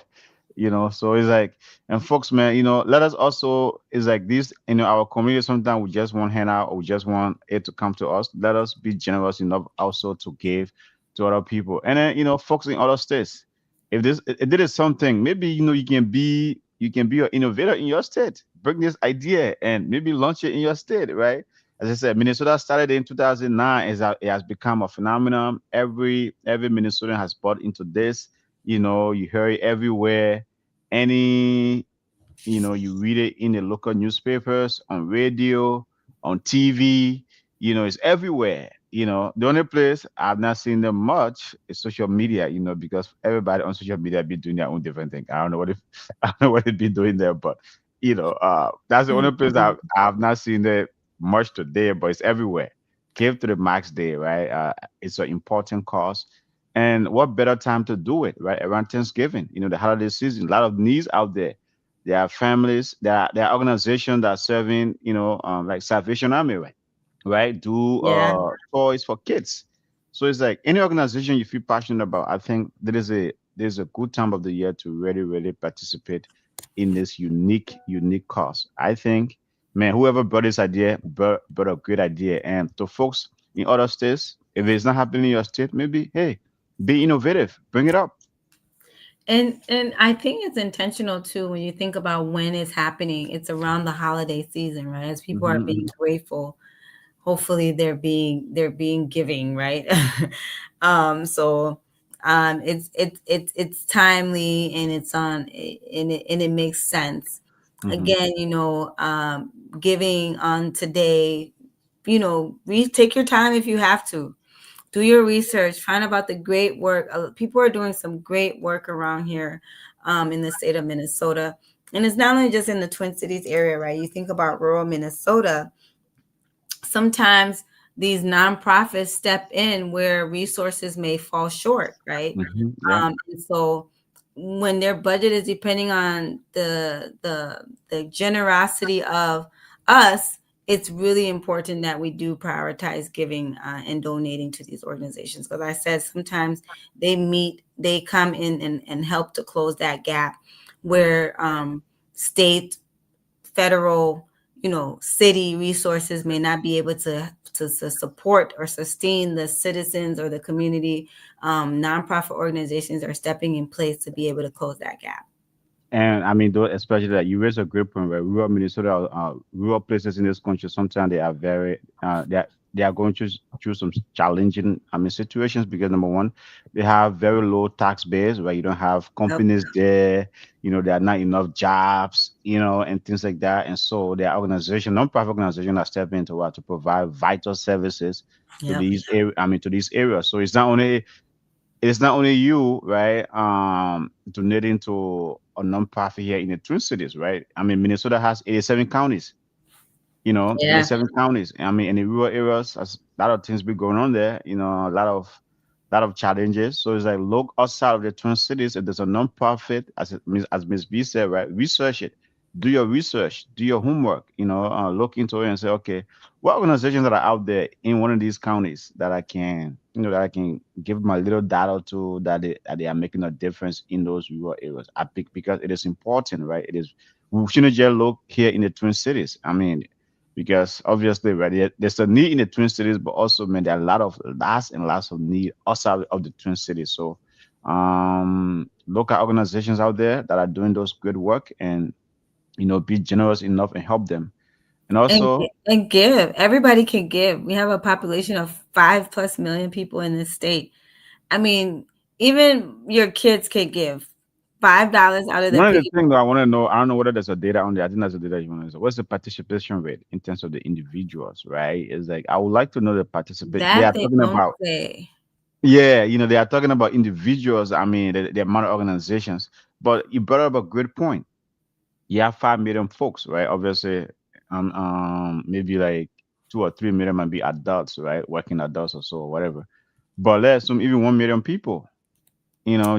So it's like, and folks, man, let us also, it's like this, our community, sometimes we just want handout or we just want it to come to us. Let us be generous enough also to give to other people. And then, folks in other states, if there is something, maybe, you can be an innovator in your state. Bring this idea and maybe launch it in your state, right? As I said, Minnesota started in 2009. It has become a phenomenon. Every Minnesotan has bought into this. You hear it everywhere. Any, you read it in the local newspapers, on radio, on TV. It's everywhere. The only place I've not seen them much is social media. Because everybody on social media be doing their own different thing. I don't know what if I don't know what they be doing there, but that's the only place that Mhm. I've not seen it much today. But it's everywhere. Give to the Max Day, right? It's an important cause. And what better time to do it, right? Around Thanksgiving, the holiday season, a lot of needs out there. There are families, there are organizations that are serving, like Salvation Army, right? Do Yeah. toys for kids. So it's like any organization you feel passionate about. I think there's a good time of the year to really, really participate in this unique cause. I think, man, whoever brought this idea brought a great idea. And to folks in other states, if it's not happening in your state, maybe, hey, be innovative, bring it up. And I think it's intentional too when you think about when it's happening. It's around the holiday season, right? As people are being Hmm. grateful, hopefully they're being giving, right? So it's timely and it's on and it makes sense. Hmm. Again, giving on today, take your time if you have to. Do your research, find about the great work. People are doing some great work around here in the state of Minnesota. And it's not only just in the Twin Cities area, right? You think about rural Minnesota, sometimes these nonprofits step in where resources may fall short, right? Yeah. And so when their budget is depending on the generosity of us, it's really important that we do prioritize giving and donating to these organizations. Because I said sometimes they come in and help to close that gap where state, federal, city resources may not be able to support or sustain the citizens or the community. Nonprofit organizations are stepping in place to be able to close that gap. And I mean, though, especially that you raise a great point, where rural Minnesota, rural places in this country, sometimes they are very, they are going through some challenging, situations because number one, they have very low tax base, where you don't have Yep. companies there, there are not enough jobs, and things like that. And so there are nonprofit organizations are stepping into what to provide vital services to Yep. these area, to these areas. So it's not only you, right? Donating to a nonprofit here in the Twin Cities, right? I mean, Minnesota has 87 counties. Yeah. 87 counties. I mean, in the rural areas, as a lot of things be going on there. A lot of challenges. So it's like look outside of the Twin Cities. If there's a nonprofit, as Miss B said, right? Research it. Do your research. Do your homework. Look into it and say, okay, what organizations that are out there in one of these counties that I can give my little data to, that they are making a difference in those rural areas. I think because it is important, right? It is. We shouldn't just look here in the Twin Cities. I mean, because obviously, right, there's a need in the Twin Cities, but also, man, there are lots and lots of need outside of the Twin Cities. So, local organizations out there that are doing those good work, and be generous enough and help them. And And also, and give. Everybody can give. We have a population of 5+ million people in this state. I mean, even your kids can give $5 out of their one of the pay. things that I want to know, I don't know whether there's a data on there. I think there's a data you want to know. What's the participation rate in terms of the individuals, right? It's like I would like to know the participation. They That are they talking don't about, say. yeah, they are talking about individuals. I mean, the amount of organizations. But you brought up a great point. You have 5 million folks, right? Obviously, maybe like 2 or 3 million might be adults, right? Working adults or so, or whatever. But let's assume even 1 million people,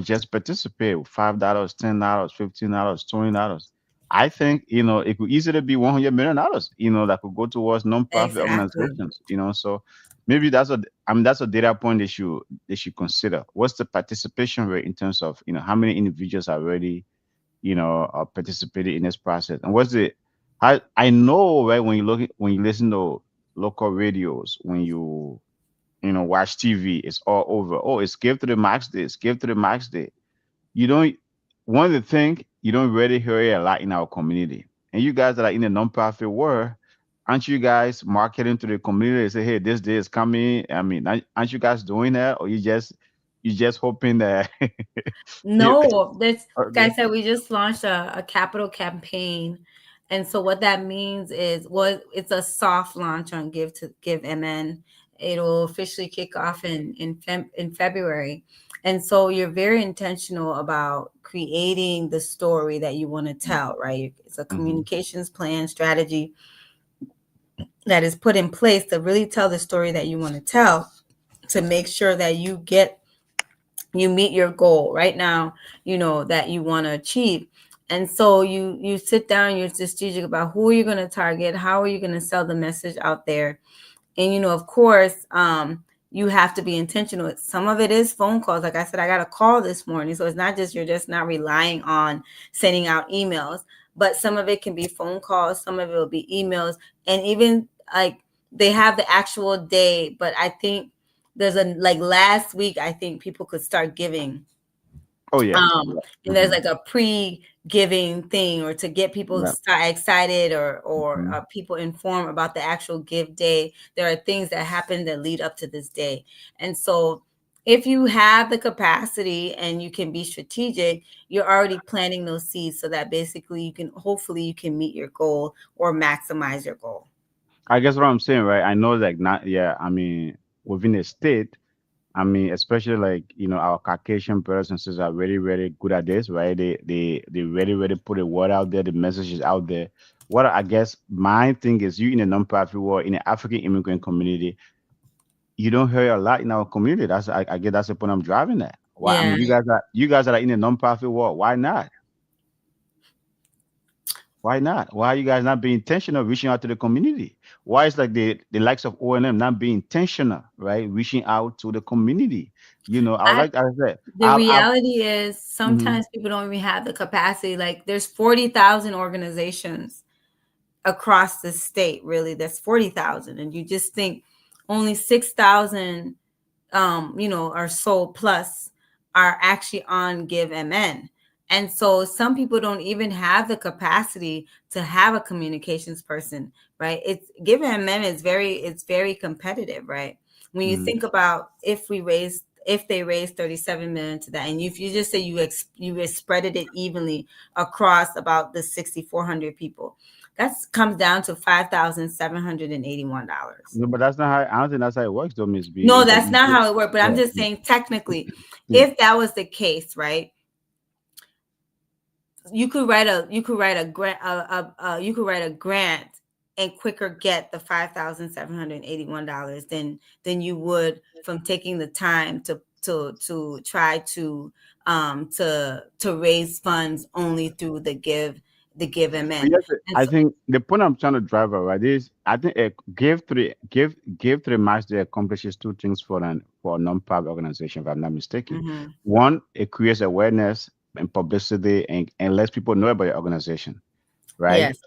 just participate with $5, $10, $15, $20. I think, it could easily be $100 million, that could go towards nonprofit Exactly. organizations, so maybe that's a data point they should consider. What's the participation rate in terms of, how many individuals are already, participated in this process? And I know, right, when you listen to local radios, when watch TV, it's all over. Oh, it's give to the max this, give to the max day. You don't One of the things you don't really hear it a lot in our community. And you guys that are in the nonprofit world, aren't you guys marketing to the community and say, hey, this day is coming? I mean, aren't you guys doing that? Or you just hoping that you No, that's like okay. I said, we just launched a capital campaign. And so what that means is it's a soft launch on Give MN. It'll officially kick off in February. And so you're very intentional about creating the story that you want to tell, right? It's a Mm-hmm. communications plan strategy that is put in place to really tell the story that you want to tell, to make sure that you meet your goal right now, that you want to achieve. And so you sit down, you're strategic about who you're going to target, how are you going to sell the message out there. And of course, you have to be intentional. Some of it is phone calls. Like I said, I got a call this morning, so it's not just you're just not relying on sending out emails, but some of it can be phone calls, some of it will be emails, and even like they have the actual day. But I think there's a like last week, I think people could start giving, Oh yeah. um Yeah. and there's Mm-hmm. like a pre-giving thing, or to get people Yeah. start excited, or Mhm. people informed about the actual give day. There are things that happen that lead up to this day. And so if you have the capacity and you can be strategic, you're already planting those seeds so that basically you can meet your goal or maximize your goal. I guess what I'm saying, right? I know, like, not, yeah. I mean, within a state, I mean, especially like, our Caucasian brothers and sisters are very, very good at this, right? They really, really put the word out there, the message is out there. What I guess my thing is, you in the nonprofit world, in the African immigrant community, you don't hear a lot in our community. I guess that's the point I'm driving at. Why? I Yeah. mean, you guys are in the nonprofit world. Why not? Why not? Why are you guys not being intentional, reaching out to the community? Why is like the likes of O&M not being intentional, right? Reaching out to the community. I would I like, as I said, The reality is mhm. sometimes people don't even have the capacity. Like there's 40,000 organizations across the state, really. That's 40,000. And you just think only 6,000, or so plus are actually on Give MN. And so some people don't even have the capacity to have a communications person, right? It's Give MN it's very competitive, right? When you Mhm. think about if they raise 37 million to that, and if you just say you spreaded it evenly across about the 6,400 people, that comes down to $5,781. No, but that's not how. I don't think that's how it works, though, Miss B. No, It's like that's not how it worked. But I'm yeah, just yeah, saying, technically, yeah. if that was the case, right? You could write a grant and quicker get the $5,781 than you would from taking the time to try to raise funds only through the Give But MN. yes, And I so, think the point I'm trying to drive at, right, is I think give to the max that accomplishes two things for a non-profit organization, if I'm not mistaken. mhm. One, it creates awareness and publicity and lets people know about your organization, right? Yes.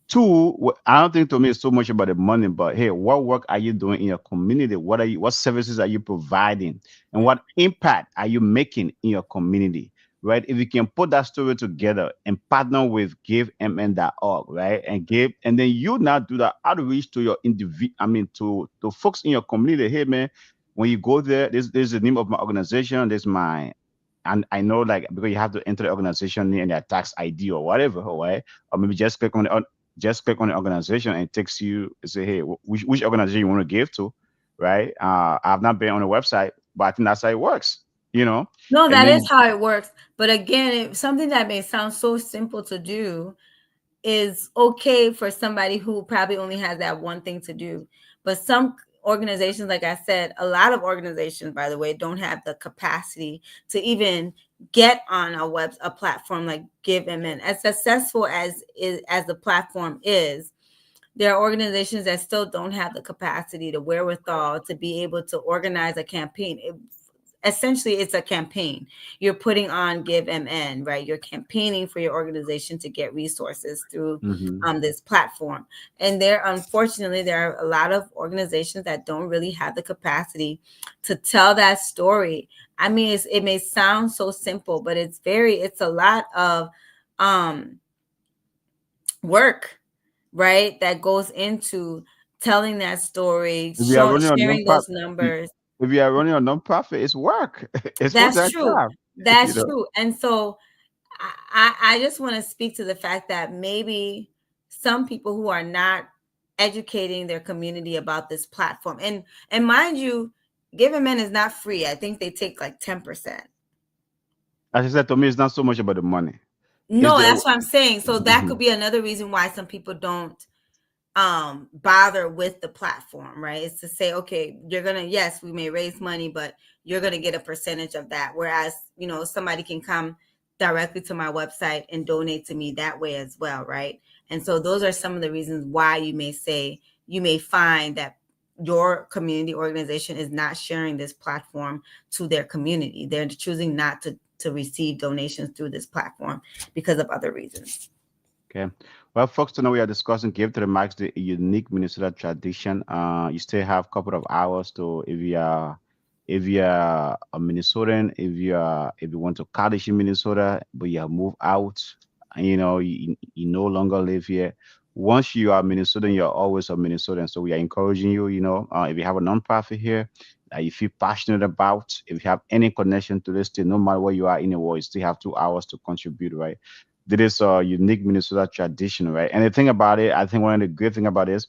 Two, I don't think to me it's so much about the money, but hey, what work are you doing in your community? What services are you providing? And what impact are you making in your community? right? If you can put that story together and partner with givemn.org, right? And then you now do the outreach to your to folks in your community. Hey man, when you go there, this is the name of my organization. This is my and I know like because you have to enter the organization name and their tax ID or whatever, right? Or maybe just click on the organization and it takes you say, hey, which organization you want to give to, right? I've not been on the website, but I think that's how it works, you know. No, And that is then how it works. But again, something that may sound so simple to do is okay for somebody who probably only has that one thing to do. But some organizations, like I said, a lot of organizations, by the way, don't have the capacity to even get on a platform like GiveMN. As successful as the platform is, there are organizations that still don't have the capacity, the wherewithal to be able to organize a campaign. Essentially, it's a campaign. You're putting on GiveMN, right? You're campaigning for your organization to get resources through mhm. this platform. And unfortunately, there are a lot of organizations that don't really have the capacity to tell that story. I mean, it may sound so simple, but it's a lot of work, right? That goes into telling that story, If you are running a sharing those non-profit, numbers. if you are running a non-profit, it's work. It's full That's time true. job, you That's know. true. And so I just want to speak to the fact that maybe some people who are not educating their community about this platform, and mind you, Giving Men is not free. I think they take like 10%. As I said, to me, it's not so much about the money. It's No, the that's what I'm saying. So that could Mhm. be another reason why some people don't bother with the platform, right? It's to say, okay, you're gonna, yes, we may raise money, but you're gonna get a percentage of that, whereas somebody can come directly to my website and donate to me that way as well, right? And so those are some of the reasons why you may find that your community organization is not sharing this platform to their community. They're choosing not to receive donations through this platform because of other reasons. Okay. Well, folks, tonight we are discussing Give to the Max, the unique Minnesota tradition. You still have a couple of hours to, if you are a Minnesotan, if you want to college in Minnesota, but you have moved out, and you no longer live here. Once you are Minnesotan, you're always a Minnesotan. So we are encouraging you, if you have a nonprofit here that you feel passionate about, if you have any connection to this thing, no matter where you are in the world, you still have 2 hours to contribute, right? This is a unique Minnesota tradition, right? And the thing about it, I think one of the good thing about it is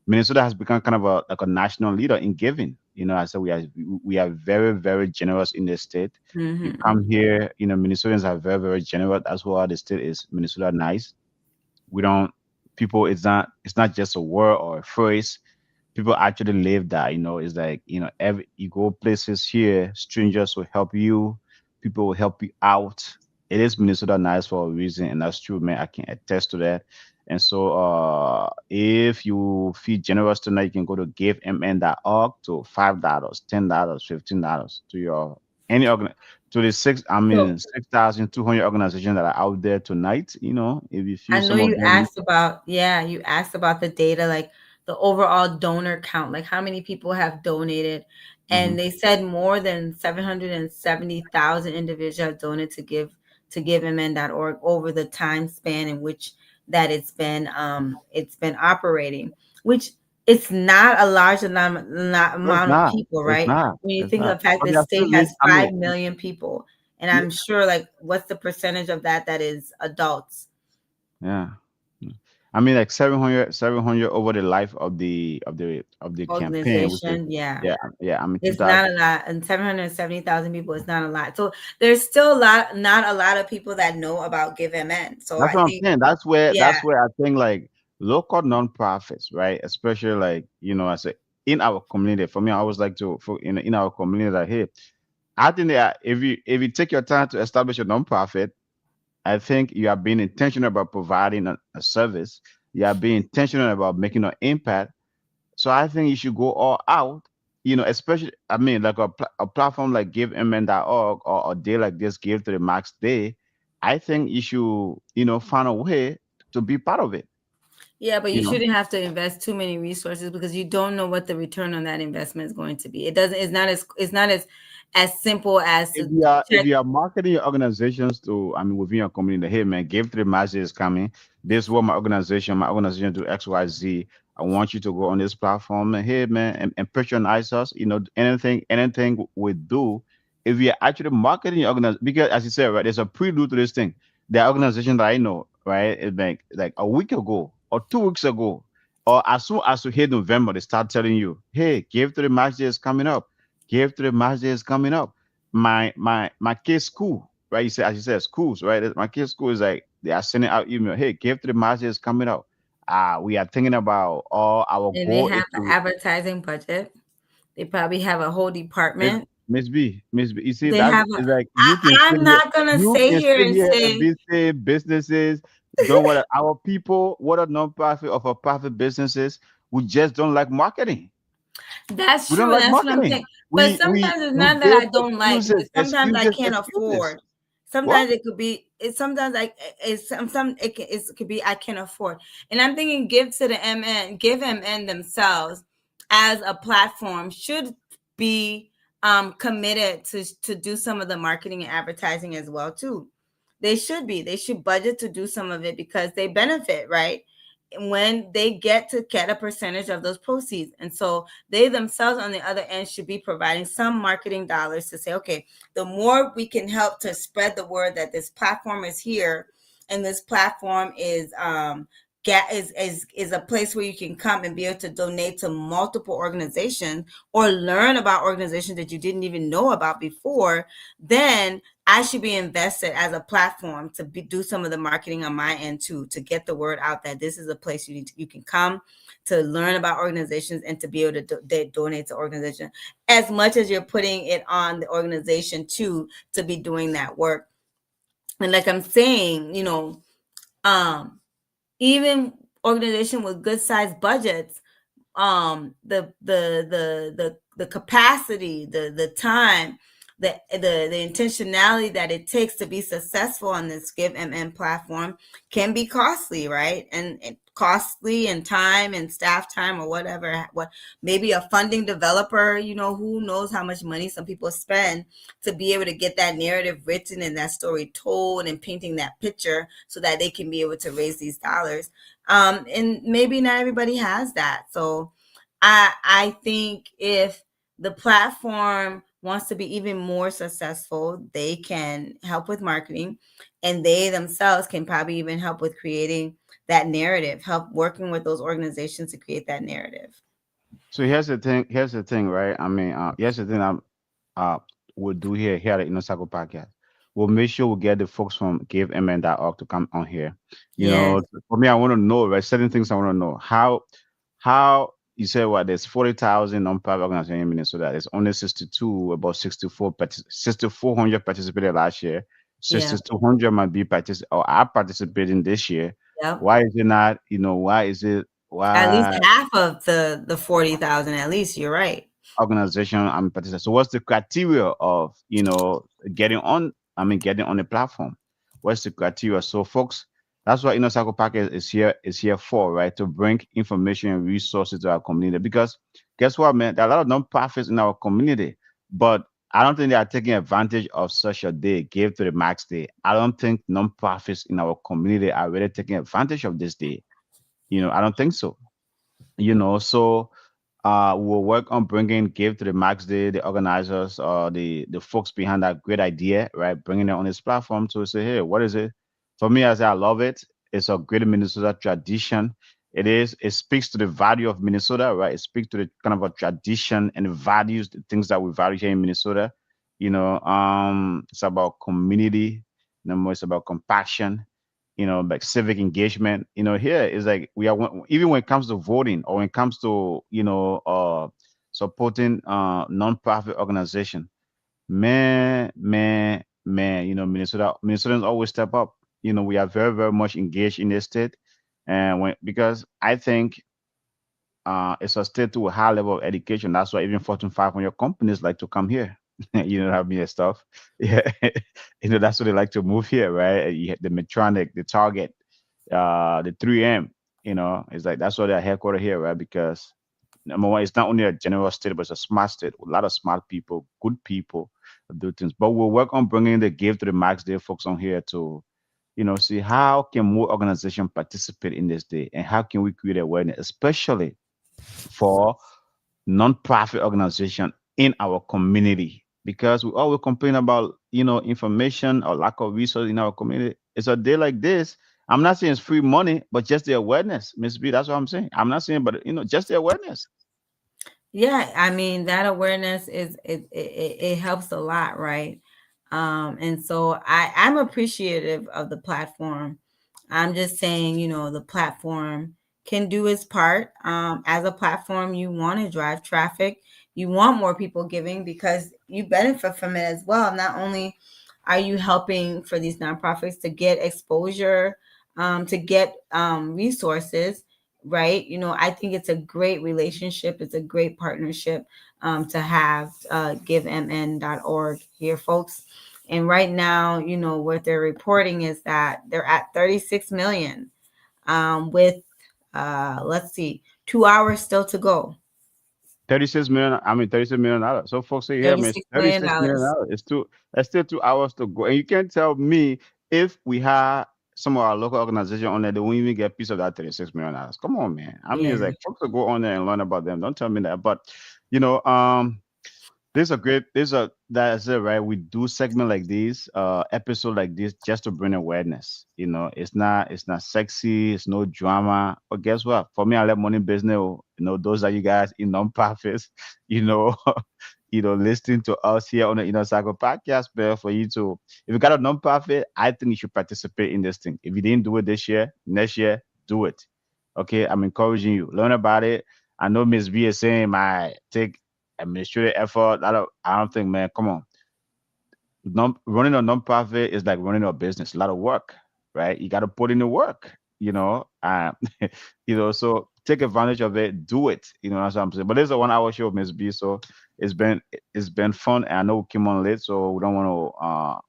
Minnesota has become kind of a national leader in giving. I said we are very, very generous in the state. You come Hmm. here, Minnesotans are very, very generous. That's why the state is Minnesota nice. We don't people. It's not just a word or a phrase. People actually live that. It's like every you go places here, strangers will help you. People will help you out. It is Minnesota nice for a reason, and that's true, man. I can attest to that. And so, if you feel generous tonight, you can go to givemn.org to $5, $10, $15 to your any organ to the So 6,200 organizations that are out there tonight. If you feel I know some of you them, asked about, yeah, you asked about the data, like the overall donor count, like how many people have donated. mhm. And they said more than 770,000 individuals have donated to givemn.org over the time span in which that it's been operating, which it's not a large No, it's amount of not. people, It's right? not. When you It's think of not. the fact But that they are still state need. has I mean, 5 million people, and yeah, I'm sure, like, what's the percentage of that is adults? yeah. Mm. I mean, like 700 over the life of the campaign, which is Organization, yeah. yeah, yeah. I mean, It's not 2000. a lot, and 770,000 people is not a lot. So there's still not a lot of people that know about GiveMN. So That's I what I'm think, saying. That's where yeah, that's where I think like local nonprofits, right? Especially like I say in our community. For me, I always like to for in our community that hey, I think that if you take your time to establish a nonprofit, I think you are being intentional about providing a service. You are being intentional about making an impact. So I think you should go all out, especially, I mean, like a platform like GiveMN.org or a day like this, Give to the Max Day. I think you should, find a way to be part of it. Yeah, but You you know, shouldn't have to invest too many resources because you don't know what the return on that investment is going to be. It doesn't. It's not as simple as if to you are if check. you are marketing your organizations to, I mean, within your community, hey man, give three matches is coming. This is what my organization do XYZ. I want you to go on this platform and hey man, and patronize us. Anything we do. If we are actually marketing your organization, because as you said, right, there's a prelude to this thing. The organization that I know, right, it's like a week ago or 2 weeks ago, or as soon as you hit November, they start telling you, hey, give three matches is coming up. Give three matches is coming up. My kids' school, right? You said, as you said, schools, right? My kids' school is like they are sending out email. Hey, give to the masses coming up. We are thinking about all our And they goal have is an to advertising budget. They probably have a whole Miss department. Miss B. You see, They that's have a. it's like you can sit I'm here, not gonna you say can here sit and here and say be saying businesses don't what our people, what are non-profit or for profit businesses, we just don't like marketing. that's We don't true. like That's what I'm marketing. saying. But We sometimes it's we not that build I don't like. excuses, It's sometimes I can't excuses. afford. What? Sometimes it could be. It's sometimes like it's some. It could be I can't afford. And I'm thinking give MN themselves as a platform should be committed to do some of the marketing and advertising as well too. They should be. They should budget to do some of it because they benefit, right? When they get a percentage of those proceeds. And so they themselves on the other end should be providing some marketing dollars to say, okay, the more we can help to spread the word that this platform is here and this platform is a place where you can come and be able to donate to multiple organizations or learn about organizations that you didn't even know about before, then I should be invested as a platform to do some of the marketing on my end too, to get the word out that this is a place you can come to learn about organizations and to be able to donate to organizations as much as you're putting it on the organization too to be doing that work. And like I'm saying, um, even organization with good sized budgets, the capacity, the time, the intentionality that it takes to be successful on this give platform can be costly, right? And costly and time and staff time or whatever, what maybe a funding developer, who knows how much money some people spend to be able to get that narrative written and that story told and painting that picture so that they can be able to raise these dollars. And maybe not everybody has that. So I think if the platform wants to be even more successful, they can help with marketing, and they themselves can probably even help with creating that narrative, help working with those organizations to create that narrative. So here's the thing. Here's the thing, right? I mean, here's the thing. Uh we'll do here at the Inner Circle podcast. We'll make sure we get the folks from GiveMN.org to come on here. Yes. For me, I want to know, right? Certain things I want to know. How you say what? There's 40,000 nonprofit organizations in Minnesota. There's only 62, about 6,400 participated last year. Yeah. 6,200 might be or are participating this year. Yep. Why is it not? Why is it? At least Why half of the 40,000. At least you're right. organization I'm participating? So what's the criteria of getting on? I mean, getting on the platform. What's the criteria? So, folks, that's what Inner Circle Package is here for, right? To bring information and resources to our community. Because guess what, man? There are a lot of nonprofits in our community, but I don't think they are taking advantage of such a day, Give to the Max Day. I don't think nonprofits in our community are really taking advantage of this day. I don't think so. So we'll work on bringing Give to the Max Day, the organizers, the folks behind that great idea, right? Bringing it on this platform to say, hey, what is it? For me, I say I love it. It's a great Minnesota tradition. It is. It speaks to the value of Minnesota, right? It speaks to the kind of a tradition and the values, the things that we value here in Minnesota. It's about community. It's about compassion, like civic engagement. Here is like we are even when it comes to voting or when it comes to supporting nonprofit organization. Man, Minnesotans always step up. We are very, very much engaged in this state, and because I think it's a state to a high level of education. That's why even Fortune 500 companies like to come here. You know what I mean, and stuff. Yeah, that's what they like to move here, right? You have the Medtronic, the Target, the 3M. It's like that's why they're headquartered here, right? Because number one, it's not only a general state, but it's a smart state. A lot of smart people, good people do things. But we'll work on bringing the Give to the Max Day folks on here to, see how can more organizations participate in this day and how can we create awareness, especially for non-profit organization in our community, because we always complain about information or lack of resources in our community. It's a day like this. I'm not saying it's free money, but just the awareness, Miss B. That's what I'm saying. I'm not saying, but just the awareness. Yeah, I mean that awareness is it helps a lot, right? And so I'm appreciative of the platform. I'm just saying, the platform can do its part. As a platform, you want to drive traffic, you want more people giving because you benefit from it as well. Not only are you helping for these nonprofits to get exposure, to get resources, right? I think it's a great relationship. It's a great partnership to have givemn.org here, folks. And right now, what they're reporting is that they're at 36 million with, let's see, 2 hours still to go. 36 million. I mean, $36 million. So folks say, yeah, man, it's $36 million. $36 million. It's two. It's still 2 hours to go, and you can't tell me if we had some of our local organization on there, they won't even get a piece of that $36 million. Come on, man. I mean, it's Yeah. like folks will go on there and learn about them. Don't tell me that. But that's it, right? We do segment like this, episode like this, just to bring awareness. It's not sexy, it's no drama. But guess what? For me, I let money business. Those are you guys in non-profits, you know, listening to us here on the Inner Cycle podcast. But for you to, if you got a non-profit, I think you should participate in this thing. If you didn't do it this year, next year, do it. Okay, I'm encouraging you. Learn about it. I know Miss B is saying my take administrative effort. I don't think, man. Come on, running a non-profit is like running a business. A lot of work, right? You got to put in the work. So take advantage of it. Do it. That's what I'm saying. But this is a 1 hour show, Miss B. So it's been it's been fun. And I know we came on late, so we don't want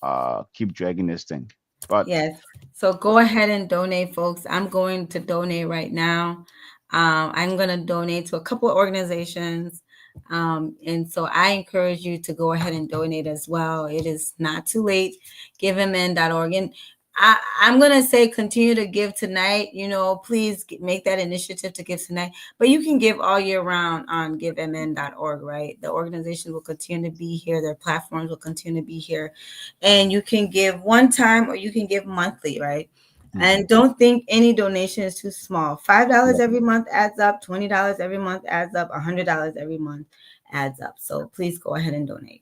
to keep dragging this thing. But Yes. So go ahead and donate, folks. I'm going to donate right now. I'm going to donate to a couple of organizations. And so I encourage you to go ahead and donate as well. It is not too late. GiveMN.org. And I'm going to say continue to give tonight. Please make that initiative to give tonight. But you can give all year round on givemn.org, right? The organization will continue to be here. Their platforms will continue to be here. And you can give one time or you can give monthly, right? And don't think any donation is too small. $5 every month adds up. $20 every month adds up. $100 every month adds up. So please go ahead and donate.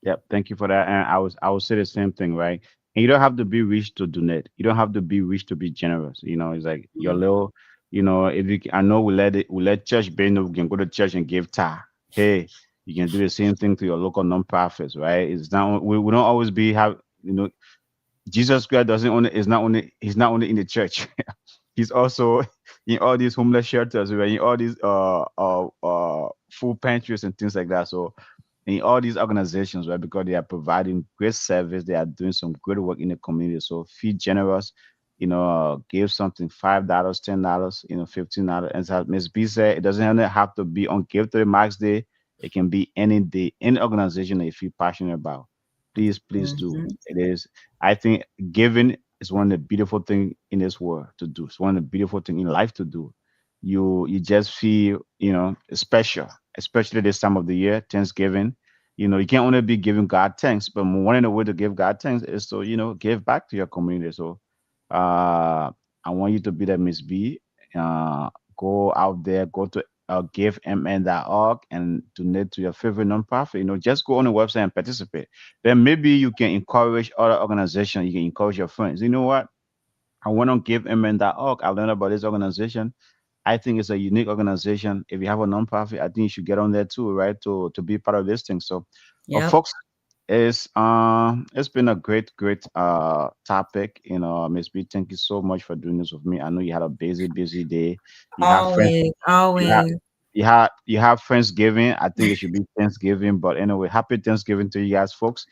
Yep, thank you for that. And I would say the same thing, right? And you don't have to be rich to donate. You don't have to be rich to be generous. It's like your little, if I know we let church be, we can go to church and give tithe. Hey, you can do the same thing to your local nonprofits, right? It's not we don't always be have Jesus Christ doesn't only is not only he's not only in the church. He's also in all these homeless shelters, right? In all these food pantries and things like that. So in all these organizations, right? Because they are providing great service, they are doing some good work in the community. So feel generous, give something $5, $10, $15. And as Ms. B said, it doesn't only have to be on Give to the Max Day. It can be any day, any organization that you feel passionate about. Please do. Mhm. It is. I think giving is one of the beautiful things in this world to do. It's one of the beautiful things in life to do. You just feel special, especially this time of the year, Thanksgiving. You can't only be giving God thanks, but one of the way to give God thanks is to give back to your community. So I want you to be that Miss B. Go out there, go to givemn.org and donate to your favorite nonprofit. Just go on the website and participate. Then maybe you can encourage other organizations. You can encourage your friends. You know what? I went on givemn.org. I learned about this organization. I think it's a unique organization. If you have a nonprofit, I think you should get on there too, right? To be part of this thing. So, Yep. folks, it's been a great topic. Miss B, thank you so much for doing this with me. I know you had a busy day. You have friends. Always, You have always. you have Friendsgiving. I think it should be Thanksgiving, but anyway, happy Thanksgiving to you guys, folks.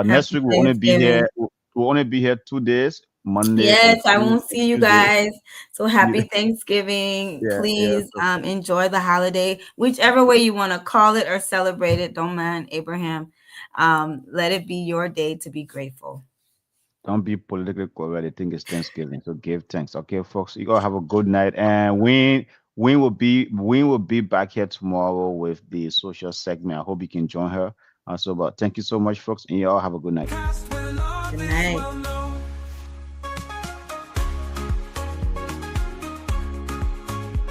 Next Happy week we'll only be Thanksgiving. here. We'll only be here 2 days. Monday and Yes, I won't see you Tuesday. guys. So Yeah, happy Thanksgiving. yeah. Please enjoy the holiday, whichever way you want to call it or celebrate it. Don't mind Abraham. Let it be your day to be grateful. Don't be politically correct. I think it's Thanksgiving, so give thanks. Okay, folks. You gotta have a good night, and we will be back here tomorrow with the social segment. I hope you can join her. Also, but thank you so much, folks, and you all have a good night. Good night.